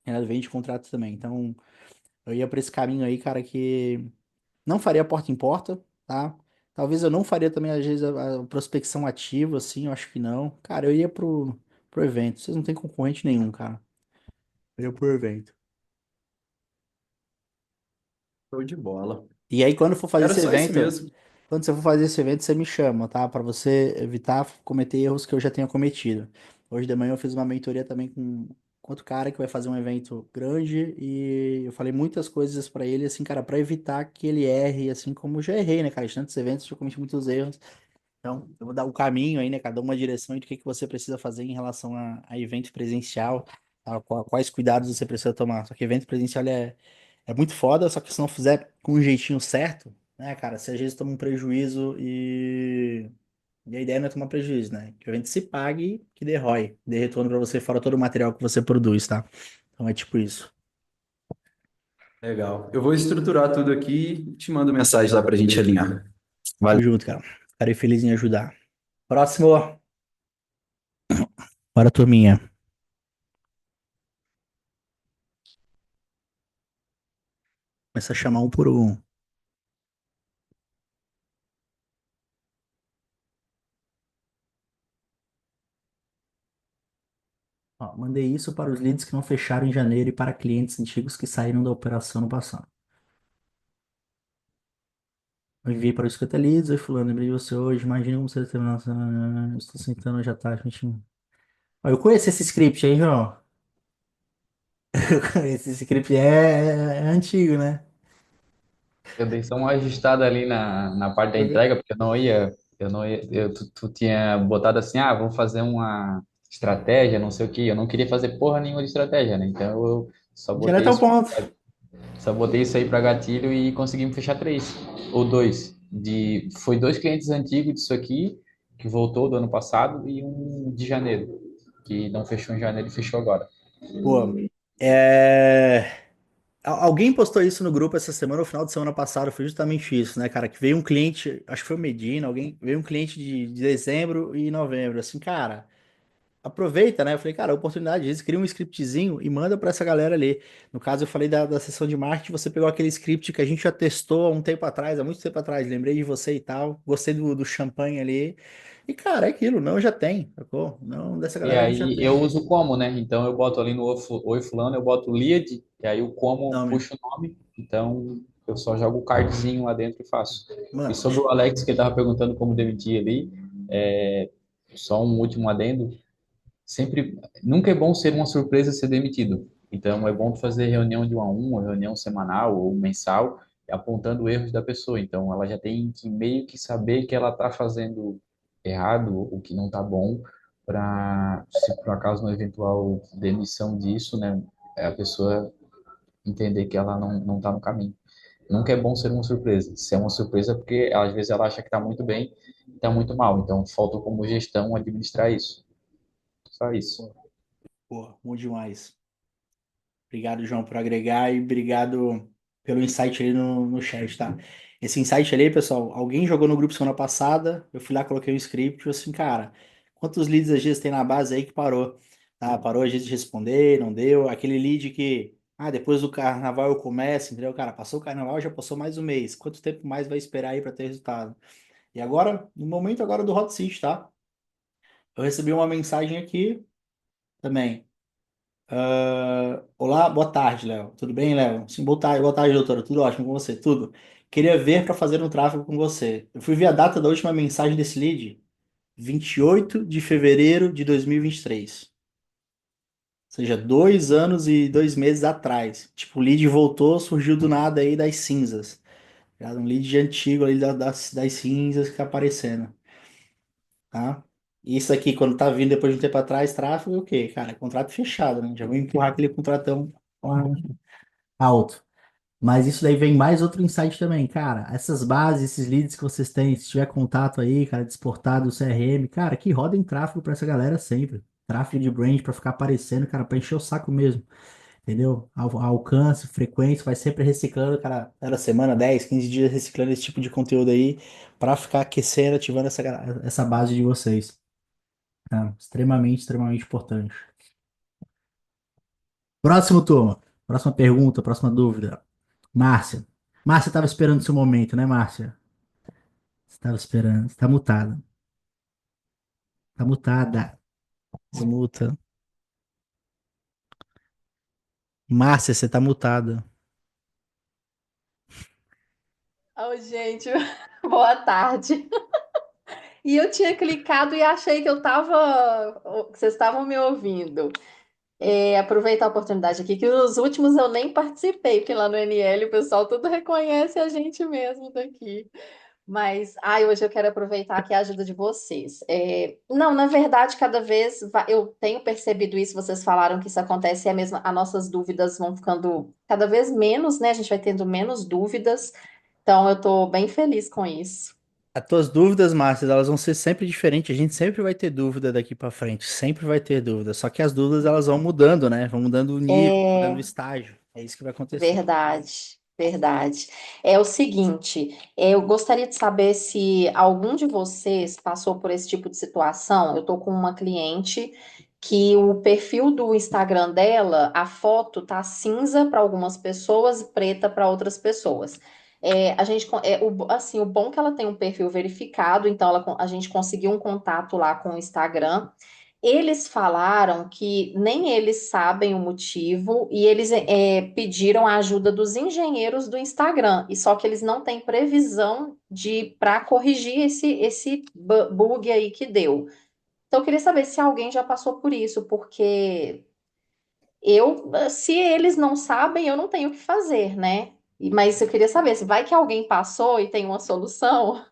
né? Vende contrato também. Então, eu ia pra esse caminho aí, cara, que não faria porta em porta, tá? Talvez eu não faria também, às vezes, a prospecção ativa, assim, eu acho que não. Cara, eu ia pro evento. Vocês não têm concorrente nenhum, cara. Eu ia pro evento. Show de bola. E aí, quando for fazer Era esse só isso evento, mesmo. quando você for fazer esse evento, você me chama, tá? Pra você evitar cometer erros que eu já tenha cometido. Hoje de manhã eu fiz uma mentoria também com outro cara que vai fazer um evento grande e eu falei muitas coisas pra ele, assim, cara, pra evitar que ele erre, assim como eu já errei, né, cara? De tantos eventos, eu já cometi muitos erros. Então, eu vou dar o caminho aí, né, cada uma direção e do que você precisa fazer em relação a evento presencial, tá? Quais cuidados você precisa tomar. Só que evento presencial é muito foda, só que se não fizer com um jeitinho certo, né, cara, você às vezes toma um prejuízo e a ideia não é tomar prejuízo, né? Que o evento se pague, que dê ROI, dê retorno pra você fora todo o material que você produz, tá? Então é tipo isso. Legal. Eu vou estruturar tudo aqui e te mando mensagem lá para a gente alinhar. Tamo Valeu. junto, cara. Ficarei feliz em ajudar. Próximo. Bora, turminha. Começa a chamar um por um. Ó, mandei isso para os leads que não fecharam em janeiro e para clientes antigos que saíram da operação no passado. Eu enviei para os 50 leads, oi fulano, lembrei de você hoje, imagina como você terminou. Estou sentando já tá, gente. Ó, eu conheço esse script aí, João. Esse script é antigo, né? Eu dei só uma ajustada ali na parte da entrega, porque tu tinha botado assim, ah, vou fazer uma estratégia, não sei o quê. Eu não queria fazer porra nenhuma de estratégia, né? Então eu só botei Direto ao isso, ponto. só botei isso aí para gatilho e conseguimos fechar três ou dois. Foi dois clientes antigos disso aqui, que voltou do ano passado, e um de janeiro, que não fechou em janeiro e fechou agora. Pô, é... Alguém postou isso no grupo essa semana, no final de semana passada, foi justamente isso, né, cara? Que veio um cliente, acho que foi o Medina, alguém, veio um cliente de dezembro e novembro, assim, cara, aproveita, né? Eu falei, cara, oportunidade, eles cria um scriptzinho e manda pra essa galera ali. No caso, eu falei da sessão de marketing, você pegou aquele script que a gente já testou há um tempo atrás, há muito tempo atrás, lembrei de você e tal, gostei do champanhe ali. E, cara, é aquilo, não já tem, sacou? Não, dessa E galera a gente já aí eu tem. uso como, né? Então eu boto ali no Oi Fulano, eu boto lead, e aí o como Não, puxa o nome. Então eu só jogo o cardzinho lá dentro e faço. E mano, sobre o Alex, que ele tava perguntando como demitir ali, só um último adendo. Nunca é bom ser uma surpresa ser demitido. Então é bom fazer reunião de um a um, ou reunião semanal ou mensal, apontando erros da pessoa. Então ela já tem que meio que saber que ela está fazendo errado, o que não está bom, para se por acaso uma eventual demissão disso, né, a pessoa entender que ela não está no caminho. Nunca é bom ser uma surpresa. Se é uma surpresa, porque às vezes ela acha que está muito bem, está muito mal. Então falta como gestão administrar isso. Só isso. pô, bom demais. Obrigado, João, por agregar e obrigado pelo insight ali no chat, tá? Esse insight ali, pessoal, alguém jogou no grupo semana passada, eu fui lá, coloquei o script, eu assim, cara, quantos leads às vezes tem na base aí que parou? Tá, parou às vezes de responder, não deu, aquele lead que, depois do carnaval eu começo, entendeu? Cara, passou o carnaval, já passou mais um mês, quanto tempo mais vai esperar aí para ter resultado? E agora, no momento agora do Hot Seat, tá? Eu recebi uma mensagem aqui também. Olá, boa tarde, Léo. Tudo bem, Léo? Sim, boa tarde, doutora. Tudo ótimo com você? Tudo. Queria ver para fazer um tráfego com você. Eu fui ver a data da última mensagem desse lead, 28 de fevereiro de 2023. Ou seja, 2 anos e 2 meses atrás. Tipo, o lead voltou, surgiu do nada aí das cinzas. Tá? Um lead antigo ali das cinzas que tá aparecendo. Tá? Isso aqui, quando tá vindo depois de um tempo atrás, tráfego, é o quê? Cara, é contrato fechado, né? Já vou empurrar aquele contratão alto. Mas isso daí vem mais outro insight também, cara. Essas bases, esses leads que vocês têm, se tiver contato aí, cara, de exportado, CRM, cara, que rodem tráfego pra essa galera sempre. Tráfego de brand pra ficar aparecendo, cara, pra encher o saco mesmo. Entendeu? Alcance, frequência, vai sempre reciclando, cara, cada semana, 10, 15 dias reciclando esse tipo de conteúdo aí pra ficar aquecendo, ativando essa base de vocês. Tá? Extremamente, extremamente importante. Próximo, turma. Próxima pergunta, próxima dúvida. Márcia. Márcia estava esperando seu momento, né, Márcia? Você estava esperando. Está mutada. Está mutada. Desmuta. Márcia, você está mutada. Oh, gente, boa tarde. E eu tinha clicado e achei que que vocês estavam me ouvindo. Aproveitar a oportunidade aqui, que os últimos eu nem participei, porque lá no NL o pessoal tudo reconhece a gente mesmo daqui. Mas, hoje eu quero aproveitar aqui a ajuda de vocês. Não, na verdade, cada vez eu tenho percebido isso, vocês falaram que isso acontece e as nossas dúvidas vão ficando cada vez menos, né? A gente vai tendo menos dúvidas. Então, eu estou bem feliz com isso. As tuas dúvidas, Márcia, elas vão ser sempre diferentes. A gente sempre vai ter dúvida daqui para frente. Sempre vai ter dúvida. Só que as dúvidas, elas vão mudando, né? Vão mudando o nível, mudando o É estágio. É isso que vai acontecer. verdade, verdade. É o seguinte, eu gostaria de saber se algum de vocês passou por esse tipo de situação. Eu estou com uma cliente que o perfil do Instagram dela, a foto tá cinza para algumas pessoas e preta para outras pessoas. Assim, o bom é que ela tem um perfil verificado, então a gente conseguiu um contato lá com o Instagram. Eles falaram que nem eles sabem o motivo e eles pediram a ajuda dos engenheiros do Instagram, e só que eles não têm previsão de para corrigir esse bug aí que deu. Então, eu queria saber se alguém já passou por isso, porque se eles não sabem, eu não tenho o que fazer, né? Mas eu queria saber se vai que alguém passou e tem uma solução.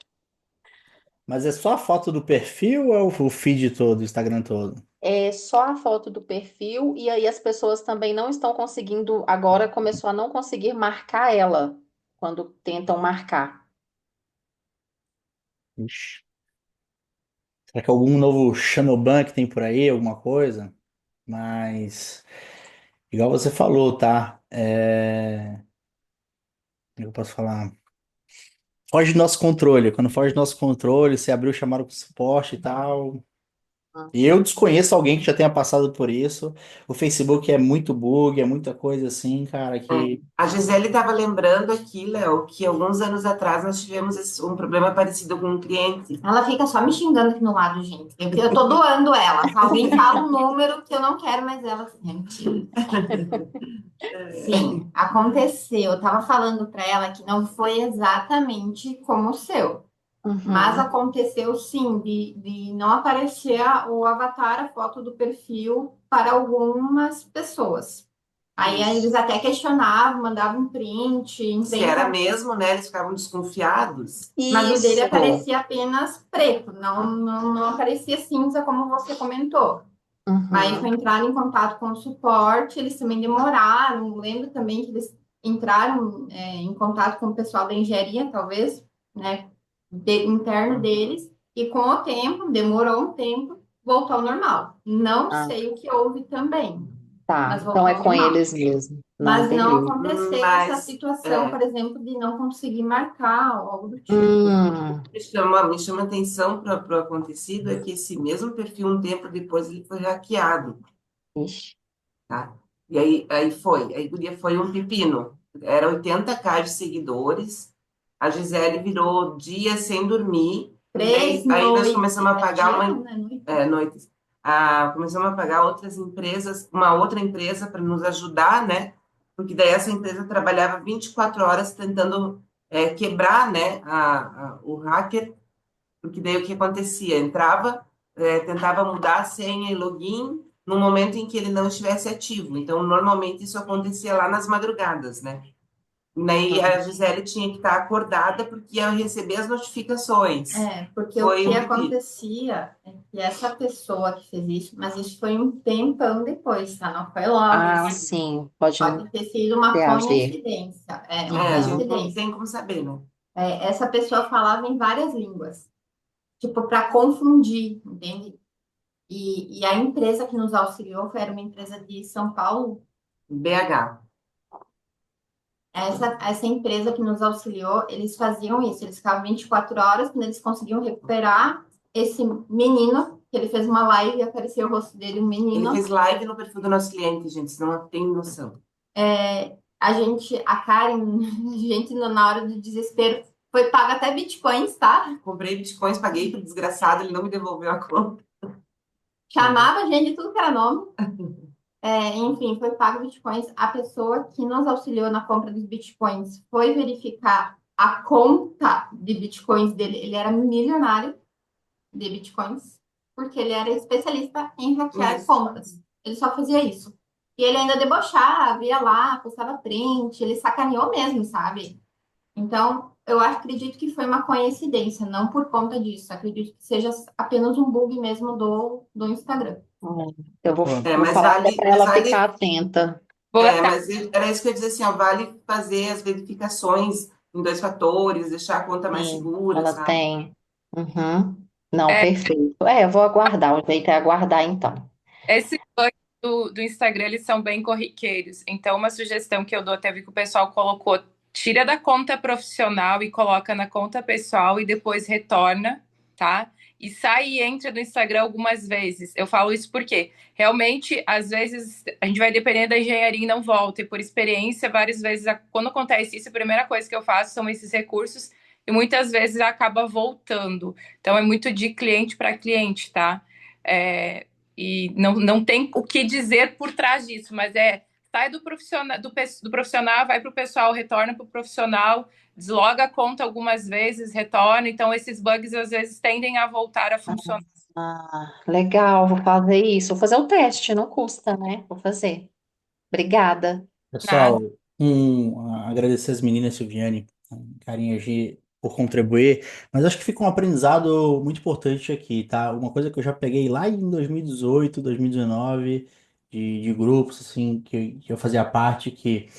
Mas é só a foto do perfil ou é o feed todo, o Instagram todo? É só a foto do perfil, e aí as pessoas também não estão conseguindo, agora começou a não conseguir marcar ela quando tentam marcar. Ixi. Será que é algum novo Xanoban que tem por aí, alguma coisa? Mas, igual você falou, tá? Como eu posso falar? Foge do nosso controle. Quando foge do nosso controle, você abriu o chamado com suporte e tal. E eu desconheço alguém que já tenha passado por isso. O Facebook é muito bug, é muita coisa assim, cara, que. A Gisele estava lembrando aqui, Léo, que alguns anos atrás nós tivemos um problema parecido com um cliente. Ela fica só me xingando aqui no lado, gente. Eu tô doando ela. Se alguém fala um número que eu não quero mais ela. Mentira. Sim, aconteceu. Eu tava falando para ela que não foi exatamente como o seu. Mas Uhum. aconteceu sim, de não aparecer o avatar, a foto do perfil para algumas pessoas. Aí eles até questionavam, mandavam um print, Se era mesmo, né? Eles ficavam desconfiados. mas o dele Isso. aparecia apenas preto, não aparecia cinza, como você comentou. Aí Uhum. foi entrar em contato com o suporte, eles também demoraram. Lembro também que eles entraram em contato com o pessoal da engenharia, talvez, né, interno deles, e com o tempo, demorou um tempo, voltou ao normal. Não Ah, sei o que houve também, tá. mas Então voltou é ao com normal. eles mesmo. Não, Mas não beleza. aconteceu essa situação, por exemplo, de não conseguir marcar ou algo do tipo. Hum, Me chama atenção para o acontecido é que esse mesmo perfil, um tempo depois, ele foi hackeado, ixi. tá? E aí guria, foi um pepino. Era 80K de seguidores. A Gisele virou dia sem dormir. E Três aí nós noites, começamos a é pagar dia, não, né? Noite. noites. Começamos a pagar outras empresas, uma outra empresa para nos ajudar, né? Porque daí essa empresa trabalhava 24 horas tentando quebrar, né, o hacker, porque daí o que acontecia? Entrava, tentava mudar a senha e login no momento em que ele não estivesse ativo. Então, normalmente isso acontecia lá nas madrugadas, né? E daí a Gisele tinha que estar acordada porque ia receber as notificações. Porque Foi o que um pepino. acontecia é que essa pessoa que fez isso, mas isso foi um tempão depois, tá? Não foi logo Ah, assim. sim. Pode Pode ter sido uma ter a ver. coincidência. Uma A gente não coincidência. tem como saber, né? Essa pessoa falava em várias línguas, tipo, para confundir, entende? E a empresa que nos auxiliou era uma empresa de São Paulo. BH. Essa empresa que nos auxiliou, eles faziam isso, eles ficavam 24 horas, quando eles conseguiam recuperar esse menino, que ele fez uma live e apareceu o rosto dele, um Ele menino. fez live no perfil do nosso cliente, gente, senão não tem noção. A Karen, a gente na hora do desespero, foi paga até bitcoins, tá? Comprei bitcoins, paguei pro desgraçado, ele não me devolveu a conta. Chamava a gente de tudo que era nome. Enfim, foi pago bitcoins. A pessoa que nos auxiliou na compra dos bitcoins foi verificar a conta de bitcoins dele. Ele era milionário de bitcoins, porque ele era especialista em hackear contas. Ele só fazia isso. E ele ainda debochava, ia lá, postava print, ele sacaneou mesmo, sabe? Então, eu acredito que foi uma coincidência, não por conta disso. Acredito que seja apenas um bug mesmo do Instagram. Eu vou Mas falar até vale, para ela ficar atenta. mas era isso que eu ia dizer assim, ó, vale fazer as verificações em 2 fatores, deixar a conta mais Sim, segura, ela sabe? tem. Uhum. Não, perfeito. Eu vou aguardar. O jeito é aguardar, então. Esses bugs do Instagram, eles são bem corriqueiros. Então, uma sugestão que eu dou, até vi que o pessoal colocou, tira da conta profissional e coloca na conta pessoal e depois retorna, tá? e sai e entra no Instagram algumas vezes. Eu falo isso porque realmente, às vezes, a gente vai dependendo da engenharia e não volta. E por experiência, várias vezes, quando acontece isso, a primeira coisa que eu faço são esses recursos e muitas vezes acaba voltando. Então, é muito de cliente para cliente, tá? E não tem o que dizer por trás disso, mas sai do profissional, do profissional, vai para o pessoal, retorna para o profissional, desloga a conta algumas vezes, retorna. Então, esses bugs às vezes tendem a voltar a funcionar. Legal, vou fazer isso. Vou fazer o teste, não custa, né? Vou fazer. Obrigada. Nada. Pessoal, agradecer as meninas, Silviane, Carinha G, por contribuir, mas acho que fica um aprendizado muito importante aqui, tá? Uma coisa que eu já peguei lá em 2018, 2019, de grupos, assim, que eu fazia parte, que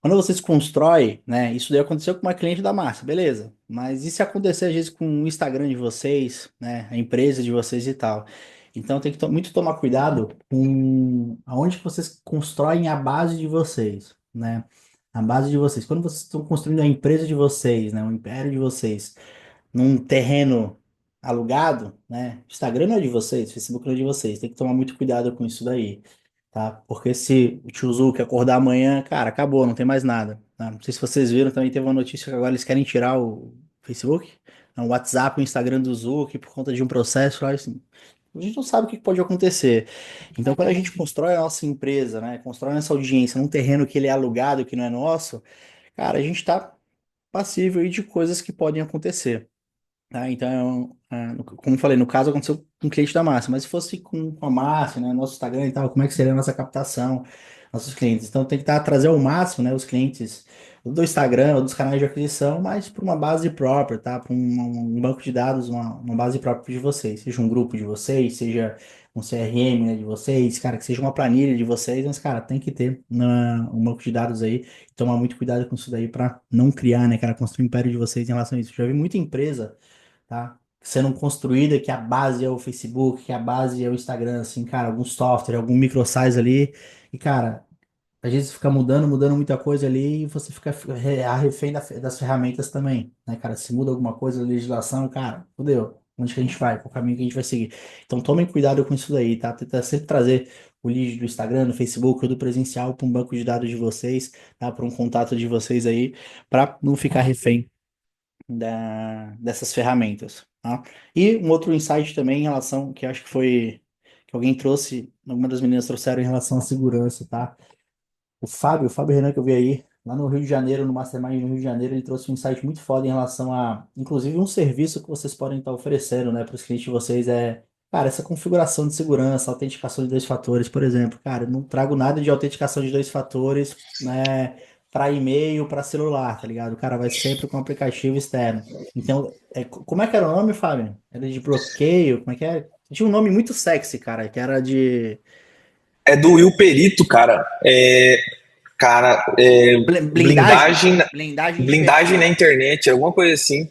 quando vocês constroem, né? Isso daí aconteceu com uma cliente da Márcia, beleza. Mas e se acontecer às vezes com o Instagram de vocês, né? A empresa de vocês e tal. Então tem que muito tomar cuidado com aonde que vocês constroem a base de vocês, né? A base de vocês. Quando vocês estão construindo a empresa de vocês, né? O império de vocês, num terreno alugado, né? Instagram não é de vocês, Facebook não é de vocês. Tem que tomar muito cuidado com isso daí, tá? Porque se o tio Zuc acordar amanhã, cara, acabou, não tem mais nada, tá? Não sei se vocês viram, também teve uma notícia que agora eles querem tirar o Facebook, o WhatsApp, o Instagram do Zuc por conta de um processo lá, assim. A gente não sabe o que pode acontecer. Então, quando a gente constrói a nossa empresa, né, constrói a nossa audiência num terreno que ele é alugado, que não é nosso, cara, a gente tá passível aí de coisas que podem acontecer. Tá? Então, como eu falei, no caso aconteceu com o cliente da Márcia, mas se fosse com a Márcia, né, nosso Instagram e tal, como é que seria a nossa captação, nossos clientes? Então tem que trazer ao máximo, né, os clientes do Instagram ou dos canais de aquisição, mas para uma base própria, tá? Para um banco de dados, uma base própria de vocês, seja um grupo de vocês, seja um CRM, né, de vocês, cara, que seja uma planilha de vocês, mas, cara, tem que ter um banco de dados aí, e tomar muito cuidado com isso daí para não criar, né, cara, construir o império de vocês em relação a isso. Já vi muita empresa, tá? Sendo construída, que a base é o Facebook, que a base é o Instagram, assim, cara, algum software, algum microsize ali, e, cara, às vezes fica mudando muita coisa ali e você fica a refém das ferramentas também, né, cara? Se muda alguma coisa, legislação, cara, fudeu. Onde que a gente vai? Qual caminho que a gente vai seguir? Então tomem cuidado com isso daí, tá? Tenta sempre trazer o lead do Instagram, do Facebook ou do presencial para um banco de dados de vocês, tá? Para um contato de vocês aí, para não ficar refém dessas ferramentas, tá? E um outro insight também em relação, que eu acho que foi, que alguém trouxe, alguma das meninas trouxeram em relação à segurança, tá? O Fábio Renan que eu vi aí, lá no Rio de Janeiro, no Mastermind no Rio de Janeiro, ele trouxe um insight muito foda em relação a, inclusive, um serviço que vocês podem estar oferecendo, né, para os clientes de vocês cara, essa configuração de segurança, autenticação de dois fatores, por exemplo. Cara, eu não trago nada de autenticação de dois fatores, né, para e-mail, para celular, tá ligado? O cara vai sempre com um aplicativo externo. Então, como é que era o nome, Fábio? Era de bloqueio? Como é que é? Tinha um nome muito sexy, cara, que era de É do Will Perito, cara. Cara, blindagem, blindagem, blindagem de blindagem na perfil. internet, alguma coisa assim.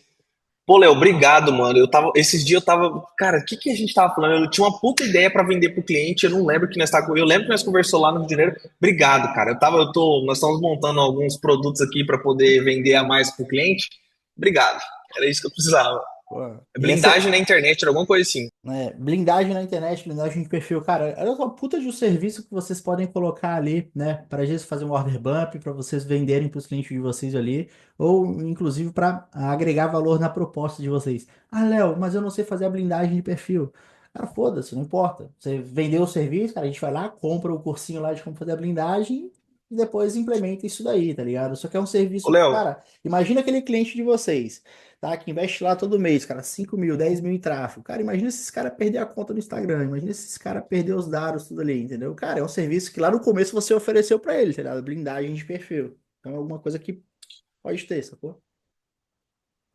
Pô, Léo, obrigado, mano. Esses dias eu tava, cara, o que que a gente tava falando? Eu tinha uma puta ideia pra vender pro cliente, eu não lembro que nós tava, eu lembro que nós conversou lá no Rio de Janeiro. Obrigado, cara. Nós estamos montando alguns produtos aqui pra poder vender a mais pro cliente. Obrigado. Era isso que eu precisava. Pô, e essa, Blindagem na internet, era alguma coisa assim. né, blindagem na internet, blindagem de perfil, cara, olha só, puta de um serviço que vocês podem colocar ali, né, para às vezes fazer um order bump, para vocês venderem para os clientes de vocês ali, ou inclusive para agregar valor na proposta de vocês. Ah, Léo, mas eu não sei fazer a blindagem de perfil. Cara, foda-se, não importa. Você vendeu o serviço, cara, a gente vai lá, compra o cursinho lá de como fazer a blindagem e depois implementa isso daí, tá ligado? Só que é um Ô, serviço, Léo, cara, imagina aquele cliente de vocês, tá? Que investe lá todo mês, cara, 5 mil, 10 mil em tráfego. Cara, imagina se esses caras perder a conta no Instagram, imagina se esses caras perder os dados, tudo ali, entendeu? Cara, é um serviço que lá no começo você ofereceu pra ele, tá ligado? Blindagem de perfil. Então é alguma coisa que pode ter, sacou?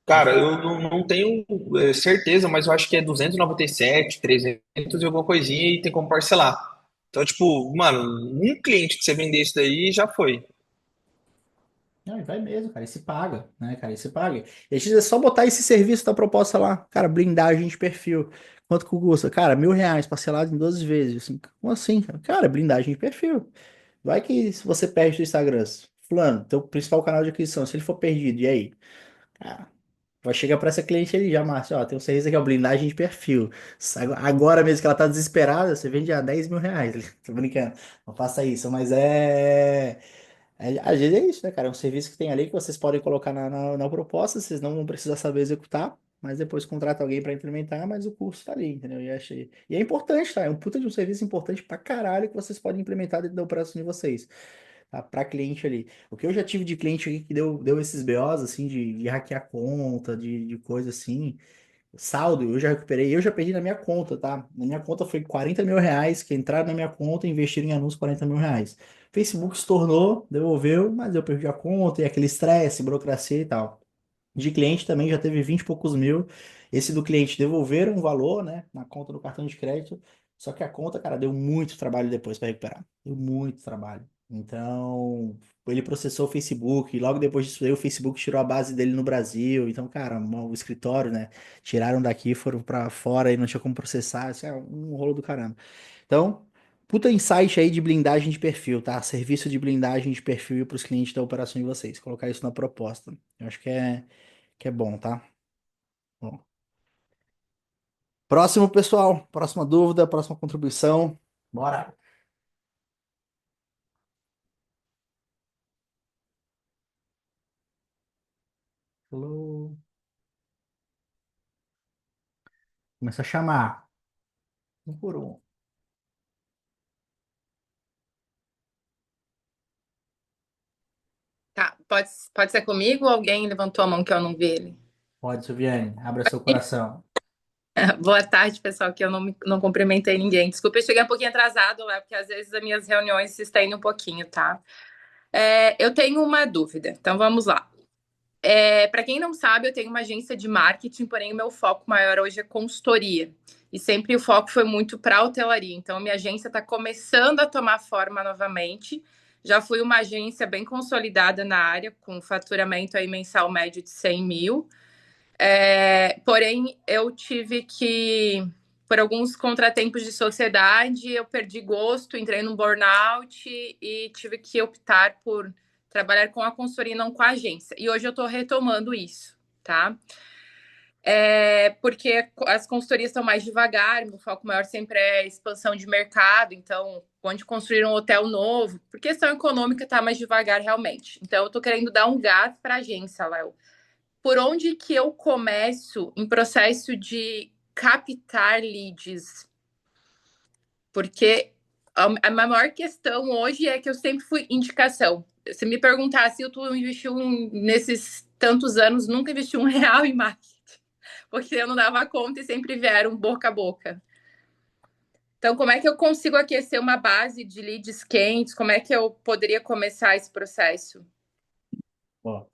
Pode cara, falar. eu não tenho certeza, mas eu acho que é 297, 300 e alguma coisinha e tem como parcelar. Então, tipo, mano, um cliente que você vender isso daí já foi. Não, e vai mesmo, cara, e se paga, né, cara, e se paga. E às vezes é só botar esse serviço da proposta lá, cara, blindagem de perfil. Quanto que custa? Cara, R$ 1.000 parcelado em 12 vezes. Assim, como assim, cara? Cara, blindagem de perfil. Vai que se você perde o Instagram, fulano, teu principal canal de aquisição, se ele for perdido, e aí? Cara, vai chegar para essa cliente ali já, Márcio, ó, tem um serviço aqui, ó, blindagem de perfil. Agora mesmo que ela tá desesperada, você vende a R$ 10.000. Tô brincando, não faça isso, mas às vezes é isso, né, cara? É um serviço que tem ali que vocês podem colocar na proposta, vocês não vão precisar saber executar, mas depois contrata alguém para implementar, mas o curso tá ali, entendeu? E é importante, tá? É um puta de um serviço importante pra caralho que vocês podem implementar dentro da operação de vocês, tá? Pra cliente ali. O que eu já tive de cliente aqui que deu esses BOs, assim, de hackear conta, de coisa assim. Saldo, eu já recuperei, eu já perdi na minha conta, tá? Na minha conta foi R$ 40.000 que entraram na minha conta e investiram em anúncios R$ 40.000. Facebook estornou, devolveu, mas eu perdi a conta e aquele estresse, burocracia e tal. De cliente também já teve 20 e poucos mil. Esse do cliente devolveram um valor, né, na conta do cartão de crédito. Só que a conta, cara, deu muito trabalho depois para recuperar. Deu muito trabalho. Então, ele processou o Facebook, e logo depois disso aí o Facebook tirou a base dele no Brasil. Então, cara, o escritório, né, tiraram daqui, foram para fora e não tinha como processar. Isso é um rolo do caramba. Então, puta insight aí de blindagem de perfil, tá? Serviço de blindagem de perfil para os clientes da operação de vocês. Colocar isso na proposta. Eu acho que é bom, tá? Bom. Próximo, pessoal. Próxima dúvida, próxima contribuição. Bora. Hello. Começa a chamar. Um por um. Tá, pode ser comigo ou alguém levantou a mão que eu não vi ele? Pode, Silviane. Abra seu coração. Boa tarde, pessoal, que eu não cumprimentei ninguém. Desculpa, eu cheguei um pouquinho atrasado, Léo, porque às vezes as minhas reuniões se estendem um pouquinho, tá? Eu tenho uma dúvida, então vamos lá. Para quem não sabe, eu tenho uma agência de marketing, porém o meu foco maior hoje é consultoria. E sempre o foco foi muito para hotelaria. Então, a minha agência está começando a tomar forma novamente. Já fui uma agência bem consolidada na área, com faturamento aí mensal médio de 100 mil. Porém, eu tive que, por alguns contratempos de sociedade, eu perdi gosto, entrei num burnout e tive que optar por trabalhar com a consultoria e não com a agência. E hoje eu estou retomando isso, tá? Porque as consultorias estão mais devagar, meu foco maior sempre é expansão de mercado, então, onde construir um hotel novo, por questão econômica está mais devagar realmente. Então, eu estou querendo dar um gás para a agência, Léo. Por onde que eu começo em processo de captar leads? Porque a maior questão hoje é que eu sempre fui indicação. Se me perguntar se tu investiu nesses tantos anos, nunca investi R$ 1 em marketing, porque eu não dava conta e sempre vieram boca a boca. Então, como é que eu consigo aquecer uma base de leads quentes? Como é que eu poderia começar esse processo? Ó.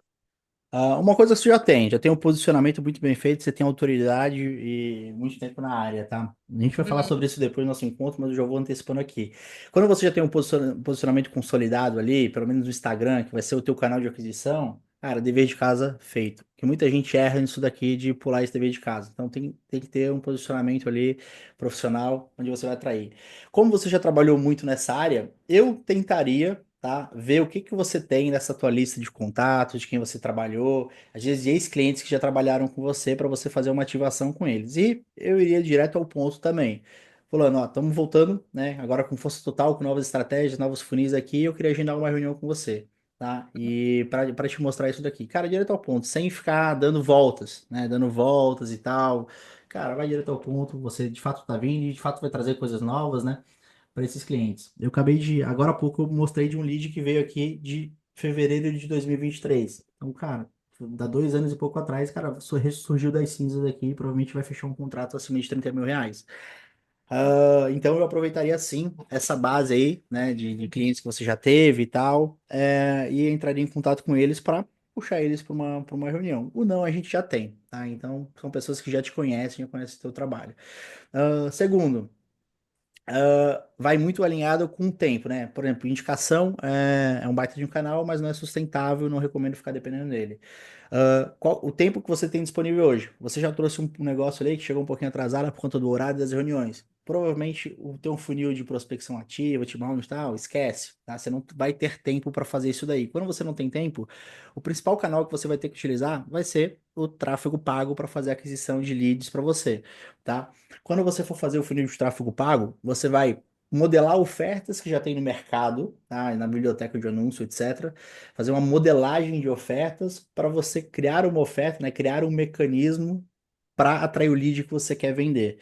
Uma coisa que você já tem um posicionamento muito bem feito, você tem autoridade e muito tempo na área, tá? A gente vai falar sobre isso depois do nosso encontro, mas eu já vou antecipando aqui. Quando você já tem um posicionamento consolidado ali, pelo menos no Instagram, que vai ser o teu canal de aquisição, cara, dever de casa feito. Porque muita gente erra nisso daqui de pular esse dever de casa. Então tem que ter um posicionamento ali profissional onde você vai atrair. Como você já trabalhou muito nessa área, eu tentaria, tá? Ver o que que você tem nessa tua lista de contatos, de quem você trabalhou, às vezes de ex-clientes que já trabalharam com você para você fazer uma ativação com eles. E eu iria direto ao ponto também. Falando, ó, estamos voltando, né? Agora com força total, com novas estratégias, novos funis aqui, eu queria agendar uma reunião com você, tá? E para te mostrar isso daqui. Cara, direto ao ponto, sem ficar dando voltas, né? Dando voltas e tal. Cara, vai direto ao ponto, você de fato tá vindo e de fato vai trazer coisas novas, né? Para esses clientes. Eu acabei de, agora há pouco, eu mostrei de um lead que veio aqui de fevereiro de 2023. Então, cara, dá 2 anos e pouco atrás, cara, surgiu das cinzas aqui e provavelmente vai fechar um contrato acima de R$ 30.000. Então, eu aproveitaria sim essa base aí, né, de clientes que você já teve e tal, e entraria em contato com eles para puxar eles para uma reunião. O não a gente já tem, tá? Então, são pessoas que já te conhecem, já conhecem o teu trabalho. Segundo, vai muito alinhado com o tempo, né? Por exemplo, indicação é um baita de um canal, mas não é sustentável, não recomendo ficar dependendo dele. Qual o tempo que você tem disponível hoje? Você já trouxe um negócio ali que chegou um pouquinho atrasado por conta do horário das reuniões. provavelmente o teu funil de prospecção ativa, outbound e tal, esquece, tá? Você não vai ter tempo para fazer isso daí. Quando você não tem tempo, o principal canal que você vai ter que utilizar vai ser o tráfego pago para fazer a aquisição de leads para você, tá? Quando você for fazer o funil de tráfego pago, você vai modelar ofertas que já tem no mercado, tá? Na biblioteca de anúncio, etc. Fazer uma modelagem de ofertas para você criar uma oferta, né? Criar um mecanismo para atrair o lead que você quer vender,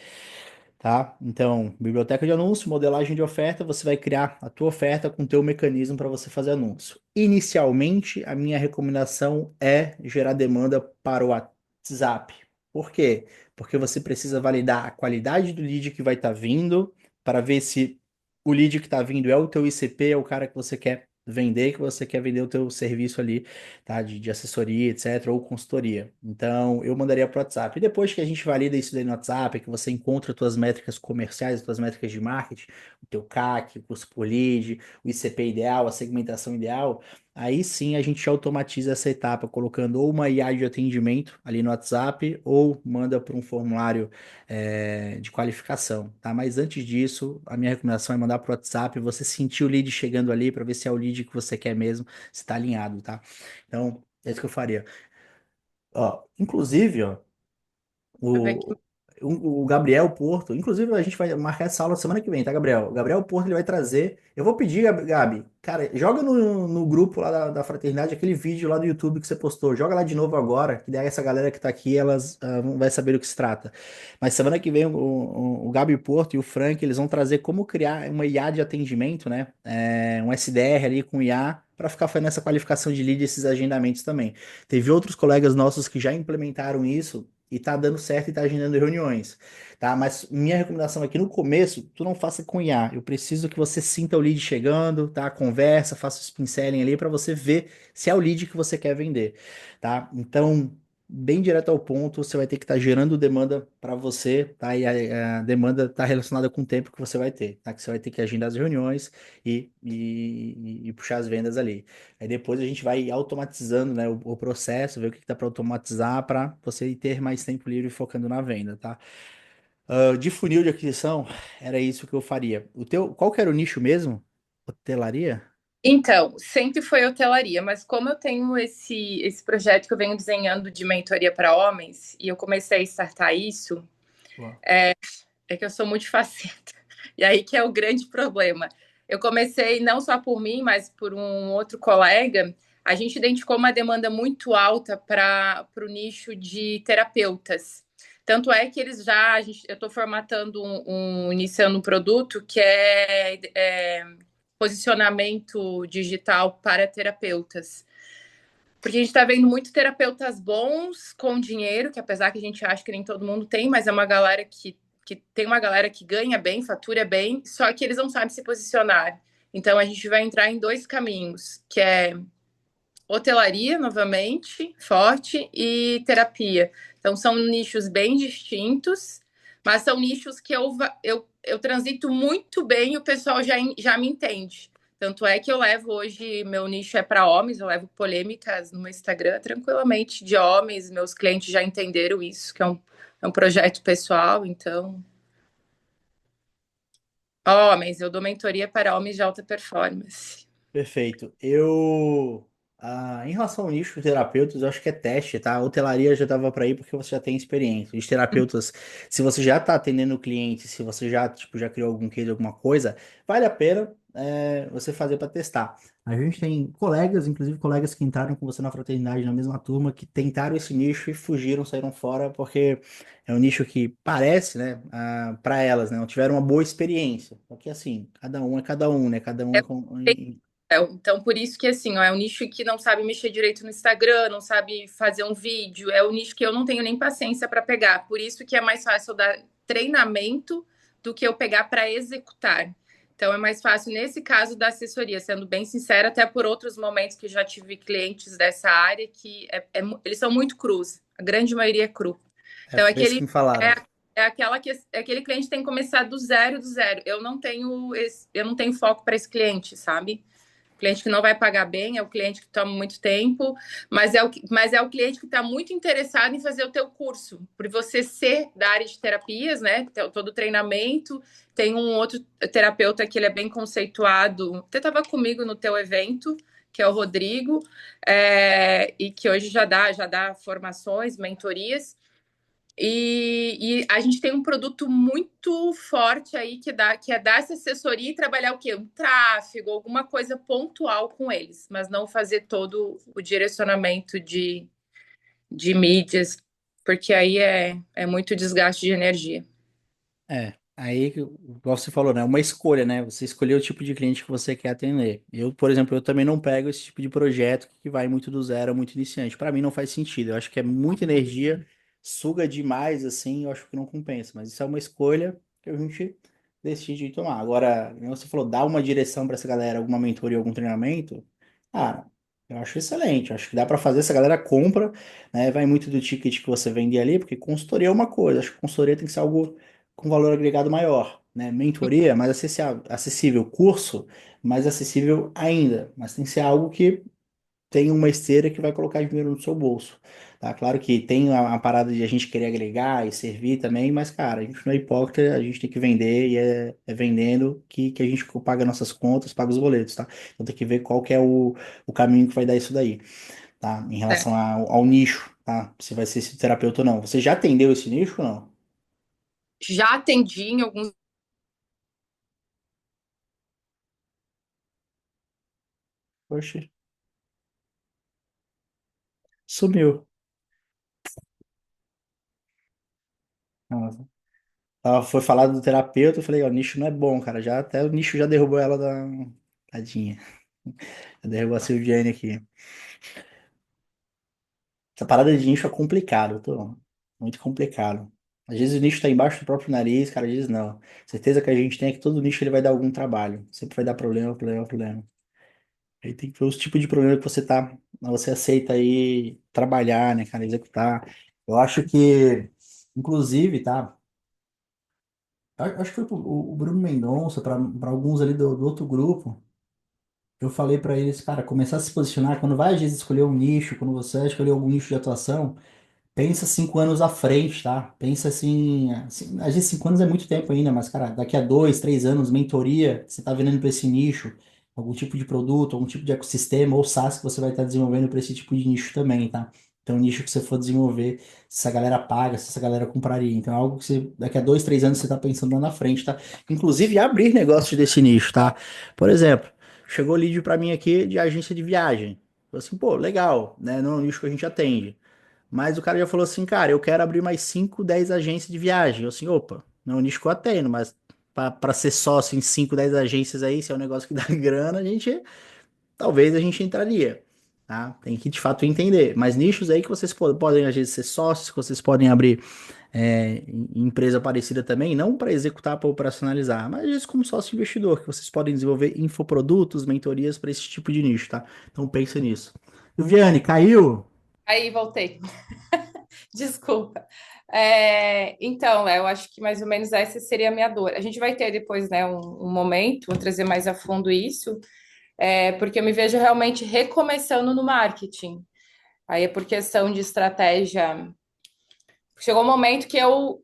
tá? Então, biblioteca de anúncio, modelagem de oferta, você vai criar a tua oferta com o teu mecanismo para você fazer anúncio. Inicialmente, a minha recomendação é gerar demanda para o WhatsApp. Por quê? Porque você precisa validar a qualidade do lead que vai estar vindo, para ver se o lead que está vindo é o teu ICP, é o cara que você quer vender, que você quer vender o teu serviço ali, tá? De assessoria, etc., ou consultoria. Então, eu mandaria para o WhatsApp. E depois que a gente valida isso daí no WhatsApp, que você encontra as tuas métricas comerciais, as tuas métricas de marketing, o teu CAC, o custo por lead, o ICP ideal, a segmentação ideal, aí sim a gente automatiza essa etapa, colocando ou uma IA de atendimento ali no WhatsApp, ou manda para um formulário de qualificação, tá? Mas antes disso, a minha recomendação é mandar para o WhatsApp, você sentir o lead chegando ali, para ver se é o lead que você quer mesmo, se está alinhado, tá? Então, é isso que eu faria. Ó, inclusive, ó, Deixa eu ver aqui. o Gabriel Porto, inclusive a gente vai marcar essa aula semana que vem, tá, Gabriel? O Gabriel Porto ele vai trazer. Eu vou pedir, Gabi, cara, joga no grupo lá da fraternidade aquele vídeo lá do YouTube que você postou. Joga lá de novo agora, que daí essa galera que tá aqui, elas vai saber do que se trata. Mas semana que vem o Gabi Porto e o Frank, eles vão trazer como criar uma IA de atendimento, né? Um SDR ali com IA. Para ficar fazendo essa qualificação de lead e esses agendamentos também. Teve outros colegas nossos que já implementaram isso e tá dando certo e tá agendando reuniões, tá? Mas minha recomendação aqui no começo, tu não faça com IA. Eu preciso que você sinta o lead chegando, tá? Conversa, faça os pinceling ali para você ver se é o lead que você quer vender, tá? Então, bem direto ao ponto, você vai ter que estar gerando demanda para você, tá? E a demanda está relacionada com o tempo que você vai ter, tá? Que você vai ter que agendar as reuniões e puxar as vendas ali. Aí depois a gente vai automatizando, né, o processo, ver o que dá para automatizar para você ter mais tempo livre focando na venda, tá? De funil de aquisição, era isso que eu faria. Qual que era o nicho mesmo? Hotelaria? Então, sempre foi hotelaria, mas como eu tenho esse projeto que eu venho desenhando de mentoria para homens, e eu comecei a startar isso, Uau. é que eu sou muito faceta. E aí que é o grande problema. Eu comecei não só por mim, mas por um outro colega. A gente identificou uma demanda muito alta para o nicho de terapeutas. Tanto é que eu estou formatando iniciando um produto que é posicionamento digital para terapeutas. Porque a gente está vendo muito terapeutas bons com dinheiro, que apesar que a gente acha que nem todo mundo tem, mas é uma galera que tem uma galera que ganha bem, fatura bem, só que eles não sabem se posicionar. Então a gente vai entrar em dois caminhos, que é hotelaria, novamente, forte, e terapia. Então são nichos bem distintos, mas são nichos que eu transito muito bem e o pessoal já me entende. Tanto é que eu levo hoje, meu nicho é para homens, eu levo polêmicas no meu Instagram tranquilamente de homens, meus clientes já entenderam isso, que é um projeto pessoal, então. Homens, eu dou mentoria para homens de alta performance. Perfeito. Em relação ao nicho de terapeutas, eu acho que é teste, tá? A hotelaria já dava para ir porque você já tem experiência. Os terapeutas, se você já está atendendo o cliente, se você já, tipo, já criou algum case, alguma coisa, vale a pena você fazer para testar. A gente tem colegas, inclusive colegas que entraram com você na fraternidade, na mesma turma, que tentaram esse nicho e fugiram, saíram fora, porque é um nicho que parece, né, para elas, né, não tiveram uma boa experiência. Porque assim, cada um é cada um, né? Cada um é com. Então, por isso que, assim, ó, é um nicho que não sabe mexer direito no Instagram, não sabe fazer um vídeo, é um nicho que eu não tenho nem paciência para pegar. Por isso que é mais fácil eu dar treinamento do que eu pegar para executar. Então, é mais fácil, nesse caso, da assessoria, sendo bem sincera, até por outros momentos que já tive clientes dessa área que eles são muito crus, a grande maioria é cru. Então, Foi isso que me falaram. aquele cliente tem que começar do zero. Eu não tenho foco para esse cliente, sabe? cliente que não vai pagar bem, é o cliente que toma muito tempo, mas é o cliente que está muito interessado em fazer o teu curso, por você ser da área de terapias, né? Todo o treinamento. Tem um outro terapeuta que ele é bem conceituado, até estava comigo no teu evento, que é o Rodrigo, e que hoje já dá formações, mentorias. E a gente tem um produto muito forte aí que é dar essa assessoria e trabalhar o quê? Um tráfego, alguma coisa pontual com eles, mas não fazer todo o direcionamento de mídias, porque aí é muito desgaste de energia. Aí, igual você falou, né? É uma escolha, né? Você escolher o tipo de cliente que você quer atender. Eu, por exemplo, eu também não pego esse tipo de projeto que vai muito do zero, muito iniciante. Para mim não faz sentido. Eu acho que é muita energia, suga demais, assim, eu acho que não compensa. Mas isso é uma escolha que a gente decide tomar. Agora, como você falou, dar uma direção para essa galera, alguma mentoria, algum treinamento, ah, eu acho excelente. Eu acho que dá para fazer, essa galera compra, né? Vai muito do ticket que você vende ali, porque consultoria é uma coisa. Acho que consultoria tem que ser algo com valor agregado maior, né? Mentoria mais acessível, curso mais acessível ainda, mas tem que ser algo que tem uma esteira que vai colocar dinheiro no seu bolso, tá? Claro que tem a parada de a gente querer agregar e servir também, mas, cara, a gente não é hipócrita, a gente tem que vender e é vendendo que a gente paga nossas contas, paga os boletos, tá? Então tem que ver qual que é o caminho que vai dar isso daí, tá? Em É. relação ao nicho, tá? Se vai ser esse terapeuta ou não. Você já atendeu esse nicho ou não? Já atendi em alguns. Poxa, sumiu. Nossa. Ela foi falar do terapeuta, eu falei, ó, o nicho não é bom, cara. Já até o nicho já derrubou ela da. Tadinha. Já derrubou a Silviane aqui. Essa parada de nicho é complicado, tô. Muito complicado. Às vezes o nicho tá embaixo do próprio nariz, cara, às vezes não. Certeza que a gente tem é que todo nicho ele vai dar algum trabalho. Sempre vai dar problema, problema, problema. Aí tem que ver os tipos de problema que você aceita aí trabalhar, né, cara, executar. Eu acho que, inclusive, tá? Acho que foi o Bruno Mendonça, para alguns ali do outro grupo. Eu falei para eles, cara, começar a se posicionar. Quando vai, às vezes, escolher um nicho, quando você vai escolher algum nicho de atuação, pensa 5 anos à frente, tá? Pensa assim, às vezes 5 anos é muito tempo ainda, mas, cara, daqui a 2, 3 anos, mentoria, você tá vendendo para esse nicho, algum tipo de produto, algum tipo de ecossistema ou SaaS que você vai estar desenvolvendo para esse tipo de nicho também, tá? Então, o nicho que você for desenvolver, se essa galera paga, se essa galera compraria. Então, é algo que você, daqui a 2, 3 anos você tá pensando lá na frente, tá? Inclusive, abrir negócio desse nicho, tá? Por exemplo, chegou lead para mim aqui de agência de viagem. Falei assim, pô, legal, né? Não é um nicho que a gente atende. Mas o cara já falou assim, cara, eu quero abrir mais 5, 10 agências de viagem. Eu assim, opa, não é um nicho que eu atendo, mas para ser sócio em 5, 10 agências aí, se é um negócio que dá grana, talvez a gente entraria, tá? Tem que de fato entender. Mas nichos aí que vocês podem às vezes ser sócios, que vocês podem abrir empresa parecida também, não para executar, para operacionalizar, mas às vezes como sócio investidor, que vocês podem desenvolver infoprodutos, mentorias para esse tipo de nicho, tá? Então pensa nisso. Viviane, caiu? Aí, voltei. Desculpa. Então, eu acho que mais ou menos essa seria a minha dor. A gente vai ter depois, né, um momento, vou trazer mais a fundo isso, porque eu me vejo realmente recomeçando no marketing. Aí é por questão de estratégia. Chegou um momento que eu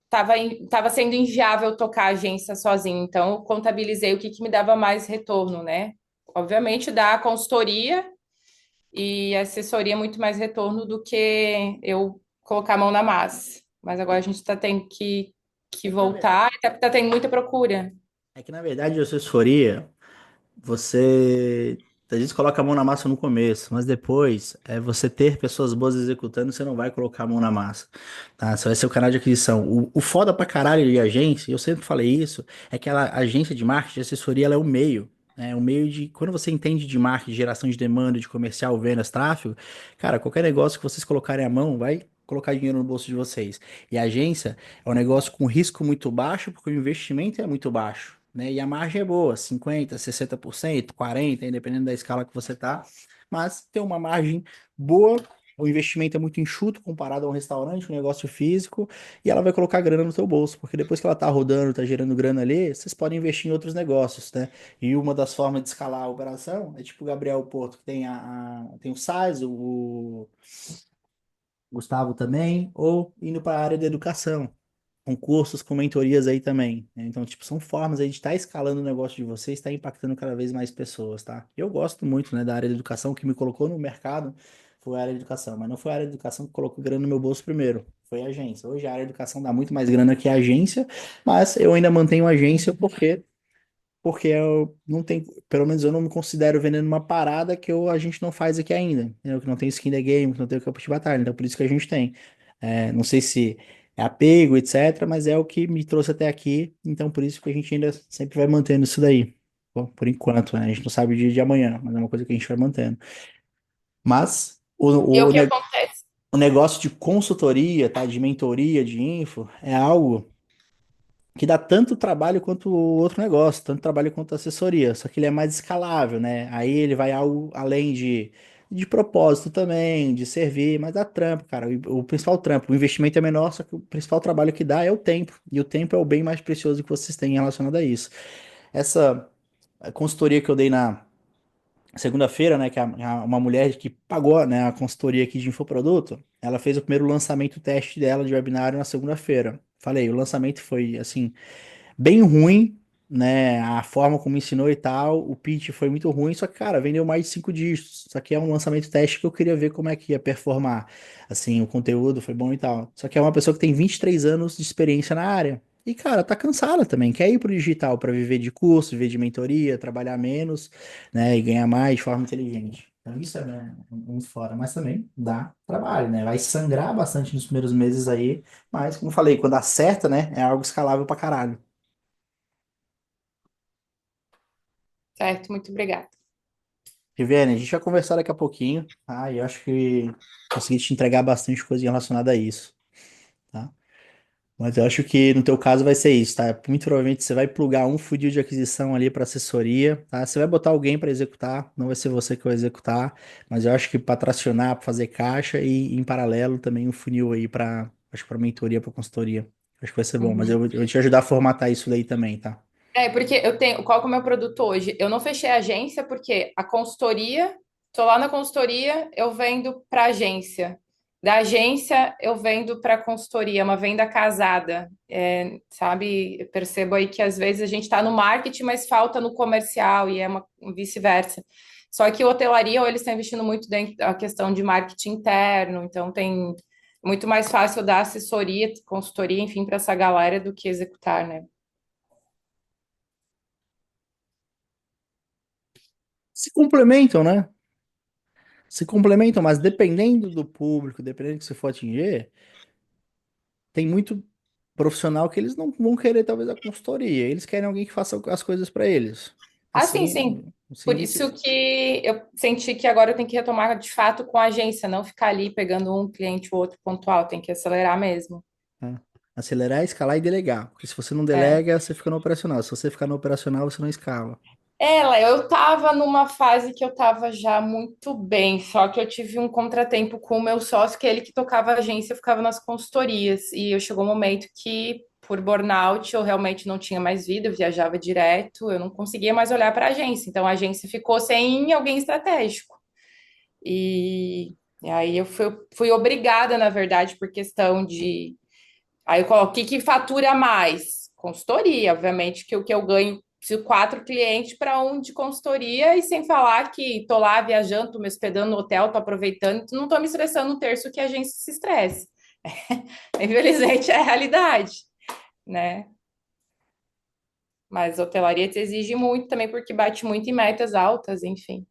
tava sendo inviável tocar a agência sozinha, então eu contabilizei o que que me dava mais retorno, né? Obviamente, dá a consultoria e assessoria muito mais retorno do que eu colocar a mão na massa. Mas agora a gente está tendo que voltar, até porque tá tendo muita procura. É que na verdade a assessoria, você às vezes coloca a mão na massa no começo, mas depois é você ter pessoas boas executando, você não vai colocar a mão na massa, tá? Você vai ser o canal de aquisição. O foda pra caralho de agência, e eu sempre falei isso, é que a agência de marketing, de assessoria, ela é o meio. É o meio de. Quando você entende de marketing, geração de demanda, de comercial, vendas, tráfego, cara, qualquer negócio que vocês colocarem a mão vai colocar dinheiro no bolso de vocês. E a agência é um negócio com risco muito baixo, porque o investimento é muito baixo, né? E a margem é boa, 50, 60%, 40%, dependendo da escala que você tá. Mas tem uma margem boa o investimento é muito enxuto comparado a um restaurante, um negócio físico, e ela vai colocar grana no seu bolso, porque depois que ela tá rodando, tá gerando grana ali, vocês podem investir em outros negócios, né? E uma das formas de escalar a operação é tipo o Gabriel Porto, que tem tem o SaaS, o Gustavo também, ou indo para a área da educação, com cursos, com mentorias aí também, né? Então, tipo, são formas aí de estar escalando o negócio de vocês, estar impactando cada vez mais pessoas, tá? Eu gosto muito, né, da área da educação, que me colocou no mercado foi a área de educação, mas não foi a área de educação que colocou grana no meu bolso primeiro, foi a agência. Hoje a área de educação dá muito mais grana que a agência, mas eu ainda mantenho a agência porque eu não tenho, pelo menos eu não me considero vendendo uma parada que a gente não faz aqui ainda, entendeu? Que não tem skin the game, que não tem o campo de batalha, então por isso que a gente tem. Não sei se é apego, etc., mas é o que me trouxe até aqui, então por isso que a gente ainda sempre vai mantendo isso daí. Bom, por enquanto, né? A gente não sabe o dia de amanhã, mas é uma coisa que a gente vai mantendo. Mas E o que acontece? o negócio de consultoria, tá? De mentoria, de info, é algo que dá tanto trabalho quanto o outro negócio, tanto trabalho quanto a assessoria, só que ele é mais escalável, né? Aí ele vai algo além de propósito também, de servir, mas dá trampo, cara. O principal trampo, o investimento é menor, só que o principal trabalho que dá é o tempo, e o tempo é o bem mais precioso que vocês têm relacionado a isso. Essa consultoria que eu dei na segunda-feira, né, que uma mulher que pagou, né, a consultoria aqui de infoproduto, ela fez o primeiro lançamento teste dela de webinário na segunda-feira. Falei, o lançamento foi, assim, bem ruim, né? A forma como ensinou e tal, o pitch foi muito ruim, só que, cara, vendeu mais de 5 dígitos. Só que é um lançamento teste que eu queria ver como é que ia performar. Assim, o conteúdo foi bom e tal. Só que é uma pessoa que tem 23 anos de experiência na área. E, cara, tá cansada também, quer ir pro digital para viver de curso, viver de mentoria, trabalhar menos, né, e ganhar mais de forma inteligente. Então, isso é, né, muito fora, mas também dá trabalho, né? Vai sangrar bastante nos primeiros meses aí, mas, como eu falei, quando acerta, né, é algo escalável pra caralho. Certo, muito obrigada. Viviane, a gente vai conversar daqui a pouquinho, tá? E eu acho que consegui te entregar bastante coisa relacionada a isso, tá? Mas eu acho que no teu caso vai ser isso, tá? Muito provavelmente você vai plugar um funil de aquisição ali para assessoria, tá? Você vai botar alguém para executar, não vai ser você que vai executar, mas eu acho que para tracionar, para fazer caixa e em paralelo também um funil aí para, acho que para mentoria, para consultoria. Acho que vai ser bom, mas Uhum. eu vou te ajudar a formatar isso daí também, tá? É, porque eu tenho. Qual que é o meu produto hoje? Eu não fechei a agência porque a consultoria, tô lá na consultoria, eu vendo para agência. Da agência, eu vendo para consultoria, uma venda casada. É, sabe? Eu percebo aí que às vezes a gente está no marketing, mas falta no comercial, e é uma vice-versa. Só que hotelaria, ou eles estão investindo muito dentro da questão de marketing interno, então tem muito mais fácil dar assessoria, consultoria, enfim, para essa galera do que executar, né? Se complementam, né? Se complementam, mas dependendo do público, dependendo do que você for atingir, tem muito profissional que eles não vão querer talvez a consultoria, eles querem alguém que faça as coisas para eles. Ah, sim, sim. Assim, Por isso que eu senti que agora eu tenho que retomar de fato com a agência, não ficar ali pegando um cliente ou outro pontual, tem que acelerar mesmo. né? Acelerar, escalar e delegar, porque se você não É. delega, você fica no operacional. Se você ficar no operacional, você não escala. Ela, eu tava numa fase que eu tava já muito bem, só que eu tive um contratempo com o meu sócio, que é ele que tocava a agência, eu ficava nas consultorias, e eu chegou um momento que, por burnout, eu realmente não tinha mais vida, eu viajava direto, eu não conseguia mais olhar para a agência, então a agência ficou sem alguém estratégico. E aí eu fui obrigada, na verdade, por questão de. Aí eu coloquei que fatura mais? Consultoria, obviamente, que o que eu ganho de 4 clientes para um de consultoria, e sem falar que tô lá viajando, tô me hospedando no hotel, tô aproveitando, não tô me estressando um terço que a agência se estresse. Infelizmente é a realidade, né? Mas a hotelaria te exige muito também, porque bate muito em metas altas, enfim.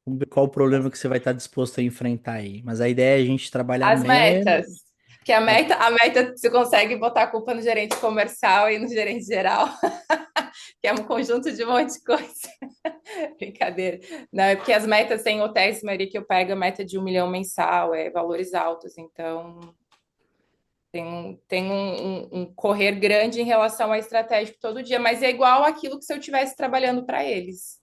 Vamos ver qual o problema que você vai estar disposto a enfrentar aí. Mas a ideia é a gente trabalhar As menos. metas. Porque a meta você consegue botar a culpa no gerente comercial e no gerente geral, que é um conjunto de um monte de coisa. Brincadeira. Não, é porque as metas tem hotéis, a maioria que eu pego, a meta de 1 milhão mensal, é valores altos, então tem um correr grande em relação ao estratégico todo dia, mas é igual aquilo que se eu estivesse trabalhando para eles.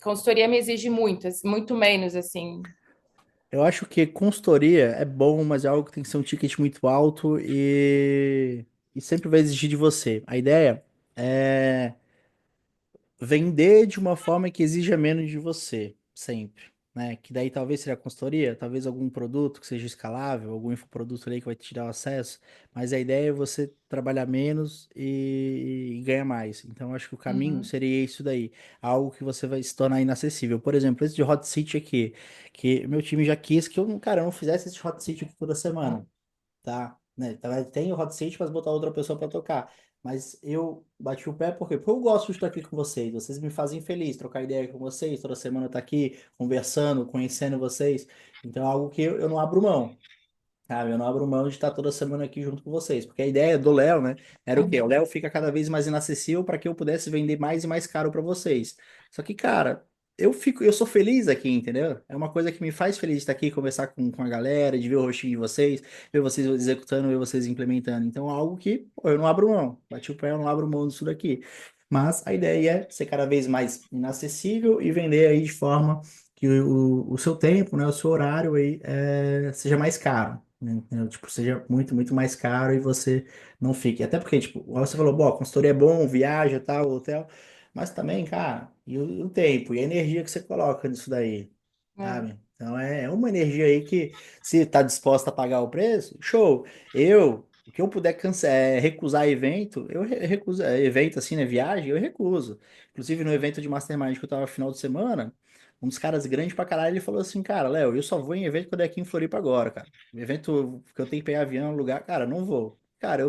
consultoria me exige muito, muito menos, assim. Eu acho que consultoria é bom, mas é algo que tem que ser um ticket muito alto e sempre vai exigir de você. A ideia é vender de uma forma que exija menos de você, sempre, né? Que daí talvez seja a consultoria, talvez algum produto que seja escalável, algum infoproduto ali que vai te dar o acesso, mas a ideia é você trabalhar menos e ganhar mais. Então, eu acho que o caminho Uhum. seria isso daí, algo que você vai se tornar inacessível. Por exemplo, esse de hot seat aqui, que meu time já quis que eu, cara, eu não fizesse esse hot seat aqui toda semana, tá? Né? Tem o hot seat, mas botar outra pessoa para tocar. Mas eu bati o pé porque eu gosto de estar aqui com vocês. Vocês me fazem feliz, trocar ideia com vocês. Toda semana estar aqui conversando, conhecendo vocês. Então é algo que eu não abro mão. Sabe, eu não abro mão de estar toda semana aqui junto com vocês, porque a ideia do Léo, né, era o quê? O Léo fica cada vez mais inacessível para que eu pudesse vender mais e mais caro para vocês. Só que, cara, eu sou feliz aqui, entendeu? É uma coisa que me faz feliz estar aqui, conversar com a galera, de ver o rostinho de vocês, ver vocês executando, ver vocês implementando. Então, é algo que, pô, eu não abro mão. Bati o pé, eu não abro mão disso daqui. Mas a ideia é ser cada vez mais inacessível e vender aí de forma que o seu tempo, né, o seu horário aí seja mais caro, né, entendeu? Tipo, seja muito, muito mais caro e você não fique. Até porque, tipo, igual você falou, bom, a consultoria é bom, viaja, tal, hotel, mas também, cara, e o tempo, e a energia que você coloca nisso daí, É. sabe? Então é uma energia aí que, se tá disposta a pagar o preço, show. O que eu puder recusar evento, eu recuso, evento assim, né, viagem, eu recuso. Inclusive no evento de Mastermind que eu tava no final de semana, um dos caras grandes pra caralho, ele falou assim, cara, Léo, eu só vou em evento quando é aqui em Floripa agora, cara. Evento que eu tenho que pegar avião, lugar, cara, não vou. Cara,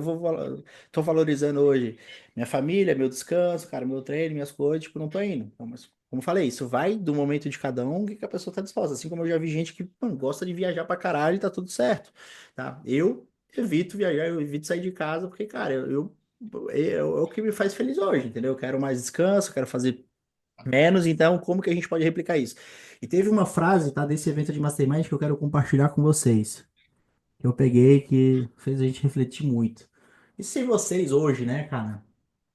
tô valorizando hoje minha família, meu descanso, cara, meu treino, minhas coisas, tipo, não tô indo. Então, mas, como eu falei, isso vai do momento de cada um, o que que a pessoa tá disposta. Assim como eu já vi gente que, mano, gosta de viajar pra caralho e tá tudo certo, tá? Eu evito viajar, eu evito sair de casa, porque, cara, é o que me faz feliz hoje, entendeu? Eu quero mais descanso, quero fazer menos, então como que a gente pode replicar isso? E teve uma frase, tá, desse evento de Mastermind que eu quero compartilhar com vocês, que eu peguei que fez a gente refletir muito. E se vocês hoje, né, cara,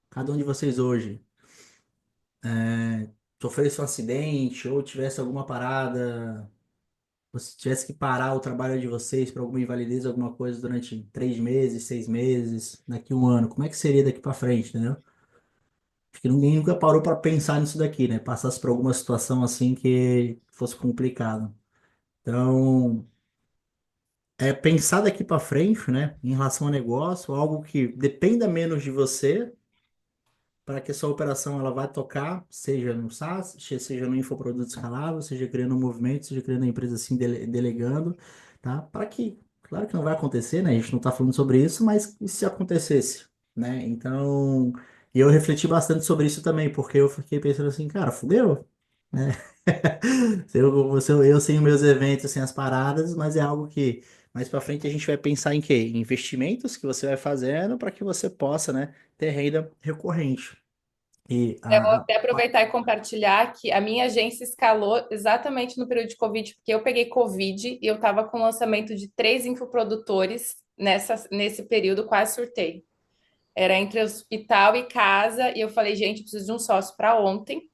cada um de vocês hoje, sofresse um acidente ou tivesse alguma parada, você tivesse que parar o trabalho de vocês por alguma invalidez, alguma coisa durante 3 meses, 6 meses, daqui um ano, como é que seria daqui para frente, entendeu? Acho que ninguém nunca parou para pensar nisso daqui, né? Passasse por alguma situação assim que fosse complicado. Então, pensar daqui para frente, né, em relação ao negócio, algo que dependa menos de você, para que essa operação ela vai tocar, seja no SaaS, seja no infoproduto escalável, seja criando um movimento, seja criando uma empresa assim, delegando, tá? Para que, claro que não vai acontecer, né? A gente não está falando sobre isso, mas e se acontecesse, né? Então, e eu refleti bastante sobre isso também, porque eu fiquei pensando assim, cara, fudeu, né? Eu sem os meus eventos, sem as paradas, mas é algo que mais para frente a gente vai pensar em quê? Em investimentos que você vai fazendo para que você possa, né, ter renda recorrente. E Eu vou até aproveitar e compartilhar que a minha agência escalou exatamente no período de Covid, porque eu peguei Covid e eu estava com o lançamento de 3 infoprodutores nesse período, quase surtei. Era entre hospital e casa, e eu falei, gente, preciso de um sócio para ontem.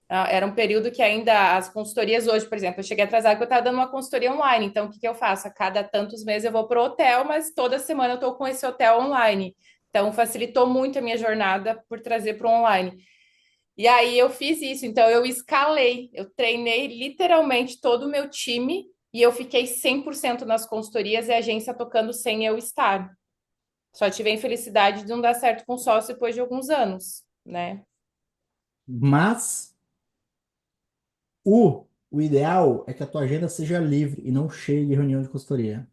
Era um período que ainda as consultorias hoje, por exemplo, eu cheguei atrasada porque eu estava dando uma consultoria online. Então, o que que eu faço? A cada tantos meses eu vou para o hotel, mas toda semana eu estou com esse hotel online. Então, facilitou muito a minha jornada por trazer para o online. E aí eu fiz isso. Então, eu escalei, eu treinei literalmente todo o meu time e eu fiquei 100% nas consultorias e a agência tocando sem eu estar. Só tive a infelicidade de não dar certo com o sócio depois de alguns anos, né? mas o ideal é que a tua agenda seja livre e não cheia de reunião de consultoria.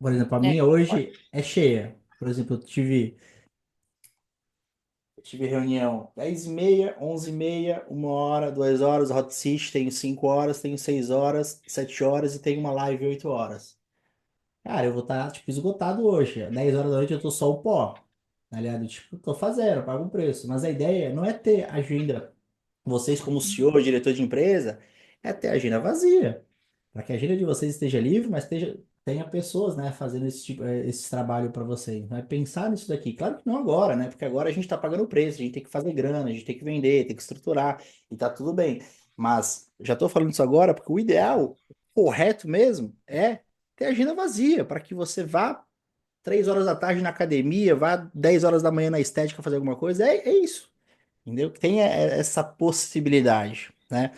Por exemplo, a É. minha hoje é cheia. Por exemplo, eu tive reunião 10h30, 11h30, 1 hora, 2 horas, hot seat, tenho 5 horas, tenho 6 horas, 7 horas e tenho uma live 8 horas. Cara, eu vou estar, tipo, esgotado hoje. Às 10 horas da noite eu tô só o pó. Tá ligado? Tipo, tô fazendo, pago um preço. Mas a ideia não é ter agenda. Vocês, como CEO, diretor de empresa, é ter agenda vazia. Para que a agenda de vocês esteja livre, mas tenha pessoas, né, fazendo esse trabalho para você. Vai pensar nisso daqui. Claro que não agora, né? Porque agora a gente está pagando o preço, a gente tem que fazer grana, a gente tem que vender, tem que estruturar e tá tudo bem. Mas já estou falando isso agora porque o ideal, o correto mesmo, é ter a agenda vazia para que você vá 3 horas da tarde na academia, vá 10 horas da manhã na estética fazer alguma coisa. É isso, entendeu? Que tenha essa possibilidade, né?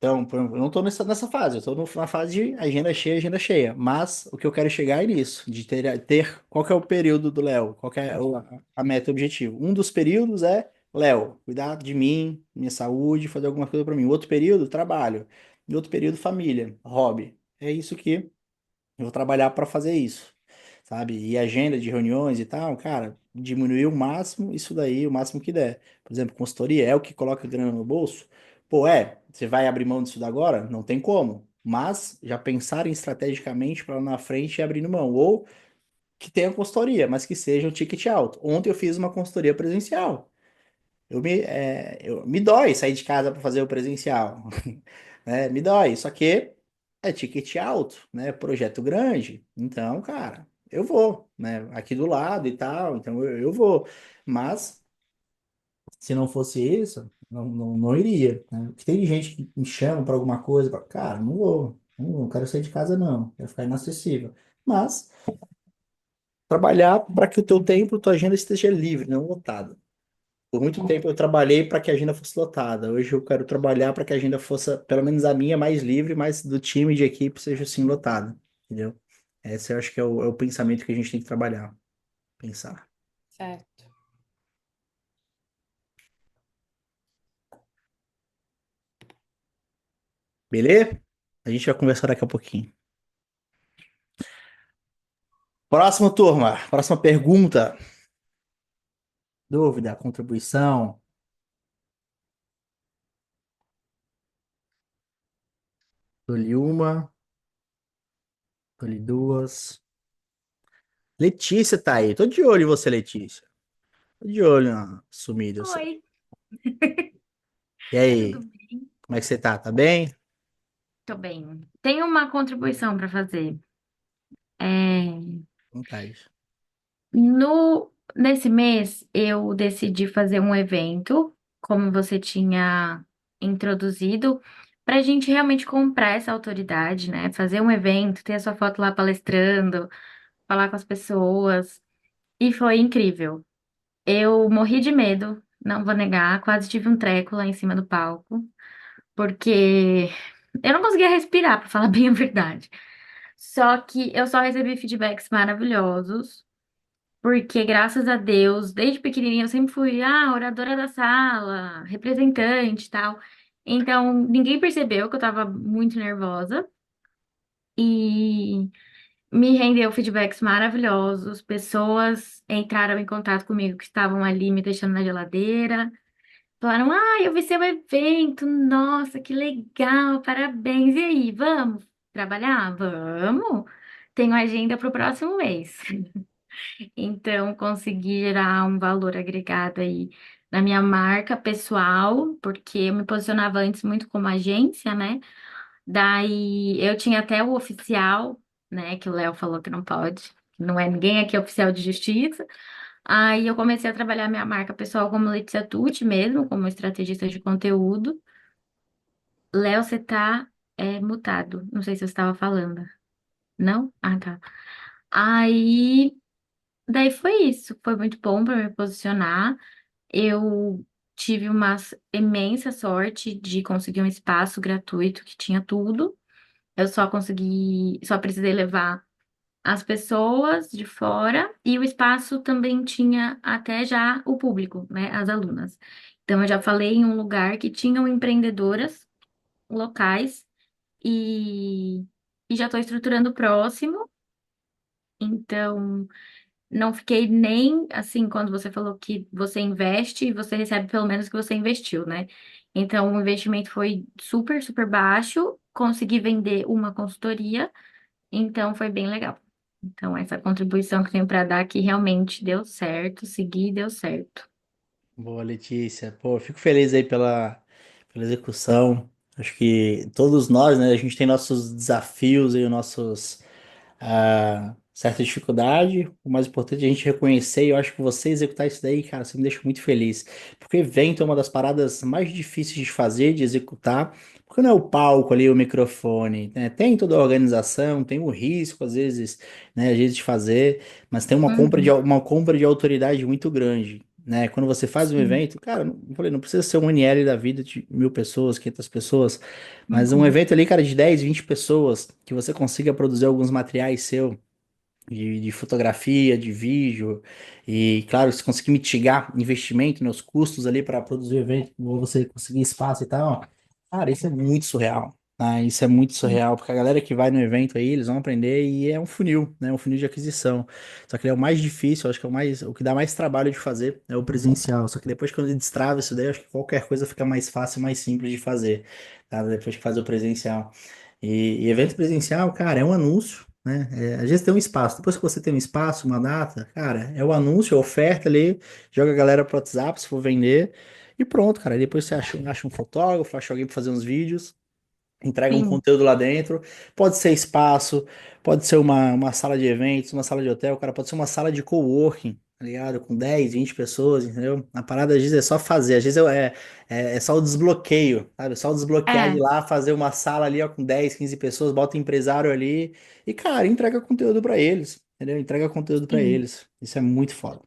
Então, por exemplo, eu não estou nessa fase, eu estou na fase de agenda cheia, agenda cheia. Mas o que eu quero chegar é nisso, de ter qual que é o período do Léo, qual que é a meta, o objetivo. Um dos períodos é, Léo, cuidar de mim, minha saúde, fazer alguma coisa para mim. Outro período, trabalho. E outro período, família, hobby. É isso que eu vou trabalhar para fazer isso, sabe? E agenda de reuniões e tal, cara, diminuir o máximo isso daí, o máximo que der. Por exemplo, consultoria é o que coloca grana no bolso. Pô, você vai abrir mão disso da agora? Não tem como. Mas já pensarem estrategicamente para lá na frente e abrindo mão. Ou que tenha consultoria, mas que seja um ticket alto. Ontem eu fiz uma consultoria presencial. Me dói sair de casa para fazer o presencial, né? Me dói. Só que é ticket alto, né? Projeto grande. Então, cara, eu vou, né? Aqui do lado e tal. Então eu vou. Mas se não fosse isso, não iria, né? Porque tem gente que me chama para alguma coisa, cara, não vou. Não quero sair de casa, não. Quero ficar inacessível. Mas trabalhar para que o teu tempo, tua agenda esteja livre, não lotada. Por muito tempo eu trabalhei para que a agenda fosse lotada. Hoje eu quero trabalhar para que a agenda fosse, pelo menos a minha, mais livre, mas do time de equipe seja assim lotada. Entendeu? Esse eu acho que é o pensamento que a gente tem que trabalhar. Pensar. Certo. Beleza? A gente vai conversar daqui a pouquinho. Próxima turma. Próxima pergunta. Dúvida, contribuição. Dou-lhe uma. Dou-lhe duas. Letícia tá aí. Tô de olho em você, Letícia. Tô de olho na sumida. Oi, E tudo aí? bem? Como é que você tá? Tá bem? Tô bem. Tenho uma contribuição para fazer. É, Vontade. nesse mês, eu decidi fazer um evento, como você tinha introduzido, para a gente realmente comprar essa autoridade, né? Fazer um evento, ter a sua foto lá palestrando, falar com as pessoas. E foi incrível. Eu morri de medo, não vou negar, quase tive um treco lá em cima do palco, porque eu não conseguia respirar, para falar bem a verdade. Só que eu só recebi feedbacks maravilhosos, porque graças a Deus, desde pequenininha eu sempre fui oradora da sala, representante e tal. Então, ninguém percebeu que eu tava muito nervosa e me rendeu feedbacks maravilhosos. Pessoas entraram em contato comigo que estavam ali me deixando na geladeira. Falaram, eu vi seu evento, nossa, que legal, parabéns. E aí, vamos trabalhar? Vamos. Tenho agenda para o próximo mês. Então, consegui gerar um valor agregado aí na minha marca pessoal, porque eu me posicionava antes muito como agência, né? Daí eu tinha até o oficial, né? Que o Léo falou que não pode, que não é ninguém aqui é oficial de justiça. Aí eu comecei a trabalhar minha marca pessoal como Letícia Tucci mesmo, como estrategista de conteúdo. Léo, você tá mutado. Não sei se você estava falando. Não? Ah, tá. Aí, daí foi isso. Foi muito bom para me posicionar. Eu tive uma imensa sorte de conseguir um espaço gratuito que tinha tudo. Eu só precisei levar as pessoas de fora e o espaço também tinha até já o público, né, as alunas. Então eu já falei em um lugar que tinham empreendedoras locais e, e já estou estruturando o próximo. Então não fiquei nem assim quando você falou que você investe e você recebe pelo menos o que você investiu, né? Então o investimento foi super, super baixo, consegui vender uma consultoria. Então, foi bem legal. Então, essa contribuição que eu tenho para dar aqui realmente deu certo, segui e deu certo. Boa, Letícia. Pô, eu fico feliz aí pela execução. Acho que todos nós, né, a gente tem nossos desafios e nossos certa dificuldade. O mais importante é a gente reconhecer, e eu acho que você executar isso daí, cara, você me deixa muito feliz. Porque evento é uma das paradas mais difíceis de fazer, de executar, porque não é o palco ali, o microfone, né? Tem toda a organização, tem o risco, às vezes, né, às vezes de fazer, mas tem Uhum. uma compra de autoridade muito grande. Né? Quando você faz um Sim. evento, cara, eu falei, não precisa ser um NL da vida de 1.000 pessoas, 500 pessoas, mas um Uhum. evento ali, cara, de 10, 20 pessoas, que você consiga produzir alguns materiais seu, de fotografia, de vídeo, e claro, se conseguir mitigar investimento, né, os custos ali para produzir o evento, ou você conseguir espaço e tal, cara, isso é muito surreal. Tá? Isso é muito Sim. surreal, porque a galera que vai no evento aí, eles vão aprender e é um funil, né? Um funil de aquisição. Só que ele é o mais difícil, acho que é o que dá mais trabalho de fazer é o presencial. Só que depois que ele destrava isso daí, acho que qualquer coisa fica mais fácil, mais simples de fazer, tá? Depois que faz o presencial. E evento presencial, cara, é um anúncio, né? Às vezes tem um espaço. Depois que você tem um espaço, uma data, cara, é o anúncio, a oferta ali, joga a galera pro WhatsApp se for vender, e pronto, cara. Aí depois você acha um fotógrafo, acha alguém pra fazer uns vídeos, entrega um Sim. conteúdo lá dentro. Pode ser espaço, pode ser uma sala de eventos, uma sala de hotel, cara, pode ser uma sala de coworking, tá ligado? Com 10, 20 pessoas, entendeu? A parada às vezes é só fazer, às vezes é só o desbloqueio, sabe? É só o desbloquear de É. lá, fazer uma sala ali, ó, com 10, 15 pessoas, bota o empresário ali e, cara, entrega conteúdo pra eles, entendeu? Entrega conteúdo pra Sim. eles. Isso é muito foda.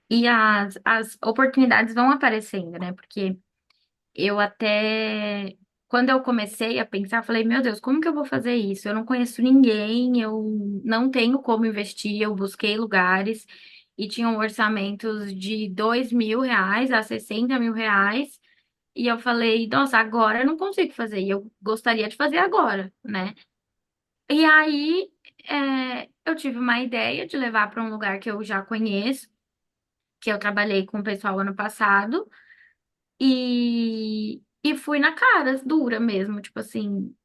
E as oportunidades vão aparecendo, né? Porque eu até, quando eu comecei a pensar, eu falei, meu Deus, como que eu vou fazer isso? Eu não conheço ninguém, eu não tenho como investir. Eu busquei lugares e tinham orçamentos de R$ 2.000 a R$ 60.000. E eu falei, nossa, agora eu não consigo fazer. E eu gostaria de fazer agora, né? E aí, eu tive uma ideia de levar para um lugar que eu já conheço, que eu trabalhei com o pessoal ano passado. E fui na cara, dura mesmo, tipo assim,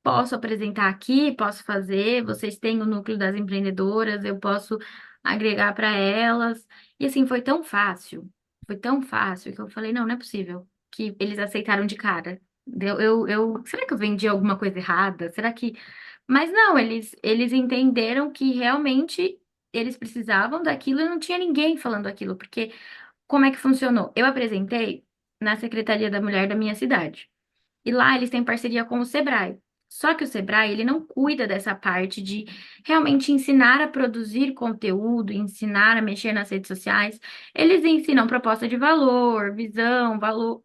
posso apresentar aqui, posso fazer, vocês têm o núcleo das empreendedoras, eu posso agregar para elas. E assim, foi tão fácil que eu falei, não, não é possível que eles aceitaram de cara. Será que eu vendi alguma coisa errada? Será que... Mas não, eles entenderam que realmente eles precisavam daquilo e não tinha ninguém falando aquilo, porque como é que funcionou? Eu apresentei na Secretaria da Mulher da minha cidade. E lá eles têm parceria com o Sebrae. Só que o Sebrae, ele não cuida dessa parte de realmente ensinar a produzir conteúdo, ensinar a mexer nas redes sociais. Eles ensinam proposta de valor, visão, valor,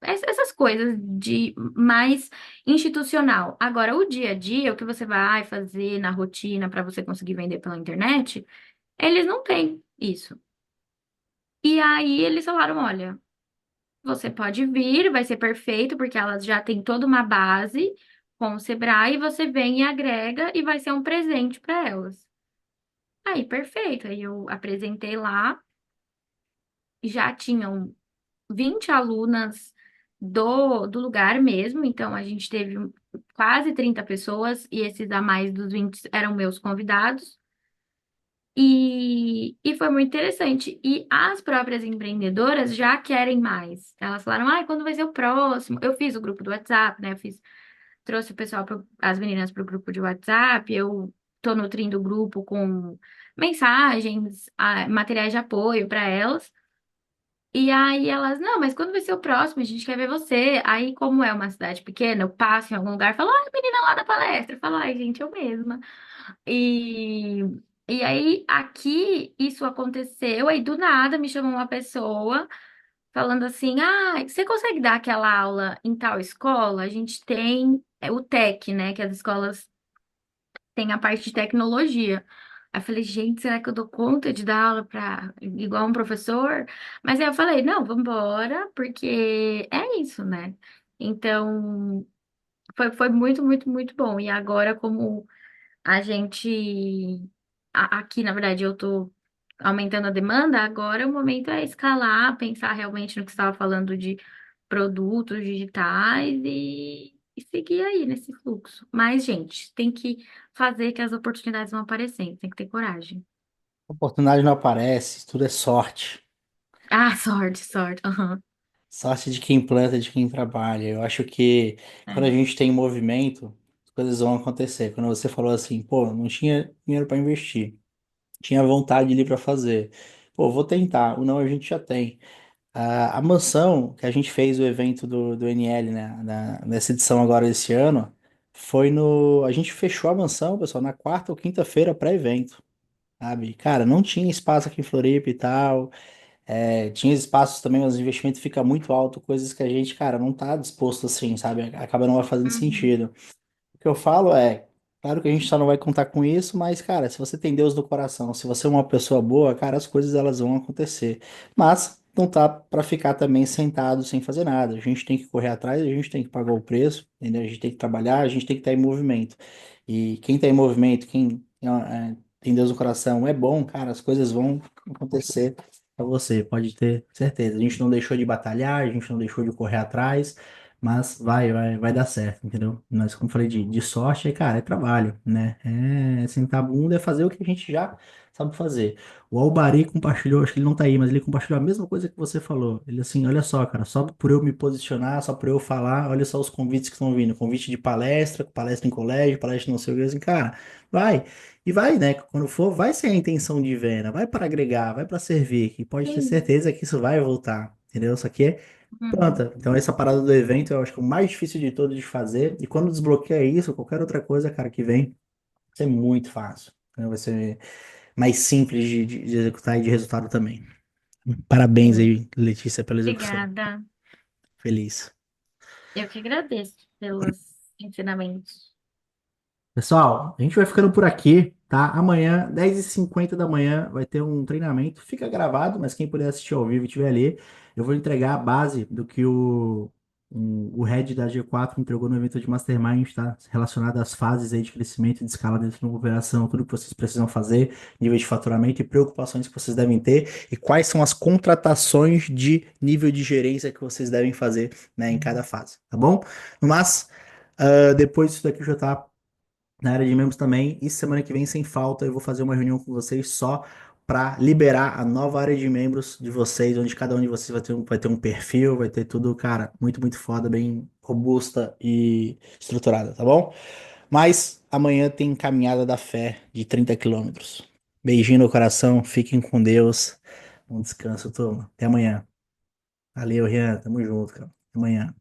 essas coisas de mais institucional. Agora, o dia a dia, o que você vai fazer na rotina para você conseguir vender pela internet, eles não têm isso. E aí eles falaram, olha, você pode vir, vai ser perfeito, porque elas já têm toda uma base com o Sebrae, e você vem e agrega e vai ser um presente para elas. Aí, perfeito. Aí eu apresentei lá, já tinham 20 alunas do lugar mesmo, então a gente teve quase 30 pessoas, e esses a mais dos 20 eram meus convidados. E foi muito interessante. E as próprias empreendedoras já querem mais. Elas falaram, ai, quando vai ser o próximo? Eu fiz o grupo do WhatsApp, né? Trouxe o pessoal, as meninas para o grupo de WhatsApp. Eu tô nutrindo o grupo com mensagens, materiais de apoio para elas. E aí elas, não, mas quando vai ser o próximo? A gente quer ver você. Aí, como é uma cidade pequena, eu passo em algum lugar e falo, ai, menina lá da palestra. Eu falo, ai, gente, eu mesma. E, e aí, aqui, isso aconteceu, aí do nada me chamou uma pessoa falando assim: ah, você consegue dar aquela aula em tal escola? A gente tem o TEC, né? Que as escolas têm a parte de tecnologia. Aí eu falei, gente, será que eu dou conta de dar aula para igual um professor? Mas aí eu falei, não, vamos embora, porque é isso, né? Então, foi muito, muito, muito bom. E agora, como a gente, aqui, na verdade, eu tô aumentando a demanda, agora o momento é escalar, pensar realmente no que você estava falando de produtos digitais e seguir aí nesse fluxo. Mas, gente, tem que fazer que as oportunidades vão aparecendo, tem que ter coragem. Oportunidade não aparece, tudo é sorte. Ah, sorte, sorte. Aham. Sorte de quem planta, de quem trabalha. Eu acho que quando a É. gente tem movimento, coisas vão acontecer. Quando você falou assim, pô, não tinha dinheiro para investir, tinha vontade ali para fazer. Pô, vou tentar. O não a gente já tem. A mansão que a gente fez o evento do NL, né, nessa edição agora desse ano, foi no. A gente fechou a mansão, pessoal, na quarta ou quinta-feira pré-evento, sabe? Cara, não tinha espaço aqui em Floripa e tal. Tinha espaços também, mas o investimento fica muito alto, coisas que a gente, cara, não tá disposto assim, sabe? Acaba não fazendo Uhum. sentido. O que eu falo é, claro que a gente só não vai contar com isso, mas, cara, se você tem Deus no coração, se você é uma pessoa boa, cara, as coisas elas vão acontecer. Mas não tá para ficar também sentado sem fazer nada. A gente tem que correr atrás, a gente tem que pagar o preço, entendeu? A gente tem que trabalhar, a gente tem que estar em movimento. E quem tá em movimento, quem tem Deus no coração, é bom, cara, as coisas vão acontecer para você, pode ter certeza. A gente não deixou de batalhar, a gente não deixou de correr atrás. Mas vai dar certo, entendeu? Mas, como eu falei de sorte, cara, é trabalho, né? É sentar a bunda, é fazer o que a gente já sabe fazer. O Albari compartilhou, acho que ele não tá aí, mas ele compartilhou a mesma coisa que você falou. Ele assim, olha só, cara, só por eu me posicionar, só por eu falar, olha só os convites que estão vindo. Convite de palestra, palestra em colégio, palestra não sei o que, assim, cara, vai. E vai, né? Quando for, vai ser a intenção de venda, vai para agregar, vai para servir, que pode ter Sim. certeza que isso vai voltar, entendeu? Isso aqui é Uhum. pronto. Então, essa parada do evento eu acho que é o mais difícil de todos de fazer. E quando desbloqueia isso, qualquer outra coisa, cara, que vem, vai ser muito fácil, né? Vai ser mais simples de executar e de resultado também. Parabéns Sim. aí, Letícia, pela execução. Obrigada. Feliz. Eu que agradeço pelos ensinamentos. Pessoal, a gente vai ficando por aqui, tá? Amanhã, 10h50 da manhã, vai ter um treinamento. Fica gravado, mas quem puder assistir ao vivo e estiver ali, eu vou entregar a base do que o head da G4 entregou no evento de Mastermind, tá? Relacionado às fases aí de crescimento e de escala dentro de uma operação, tudo que vocês precisam fazer, nível de faturamento e preocupações que vocês devem ter, e quais são as contratações de nível de gerência que vocês devem fazer, né, em cada fase, tá bom? Mas, depois disso daqui já tá na área de membros também. E semana que vem, sem falta, eu vou fazer uma reunião com vocês só para liberar a nova área de membros de vocês, onde cada um de vocês vai ter um perfil, vai ter tudo, cara, muito, muito foda, bem robusta e estruturada, tá bom? Mas amanhã tem caminhada da fé de 30 quilômetros. Beijinho no coração, fiquem com Deus. Um descanso, turma. Até amanhã. Valeu, Rian. Tamo junto, cara. Até amanhã.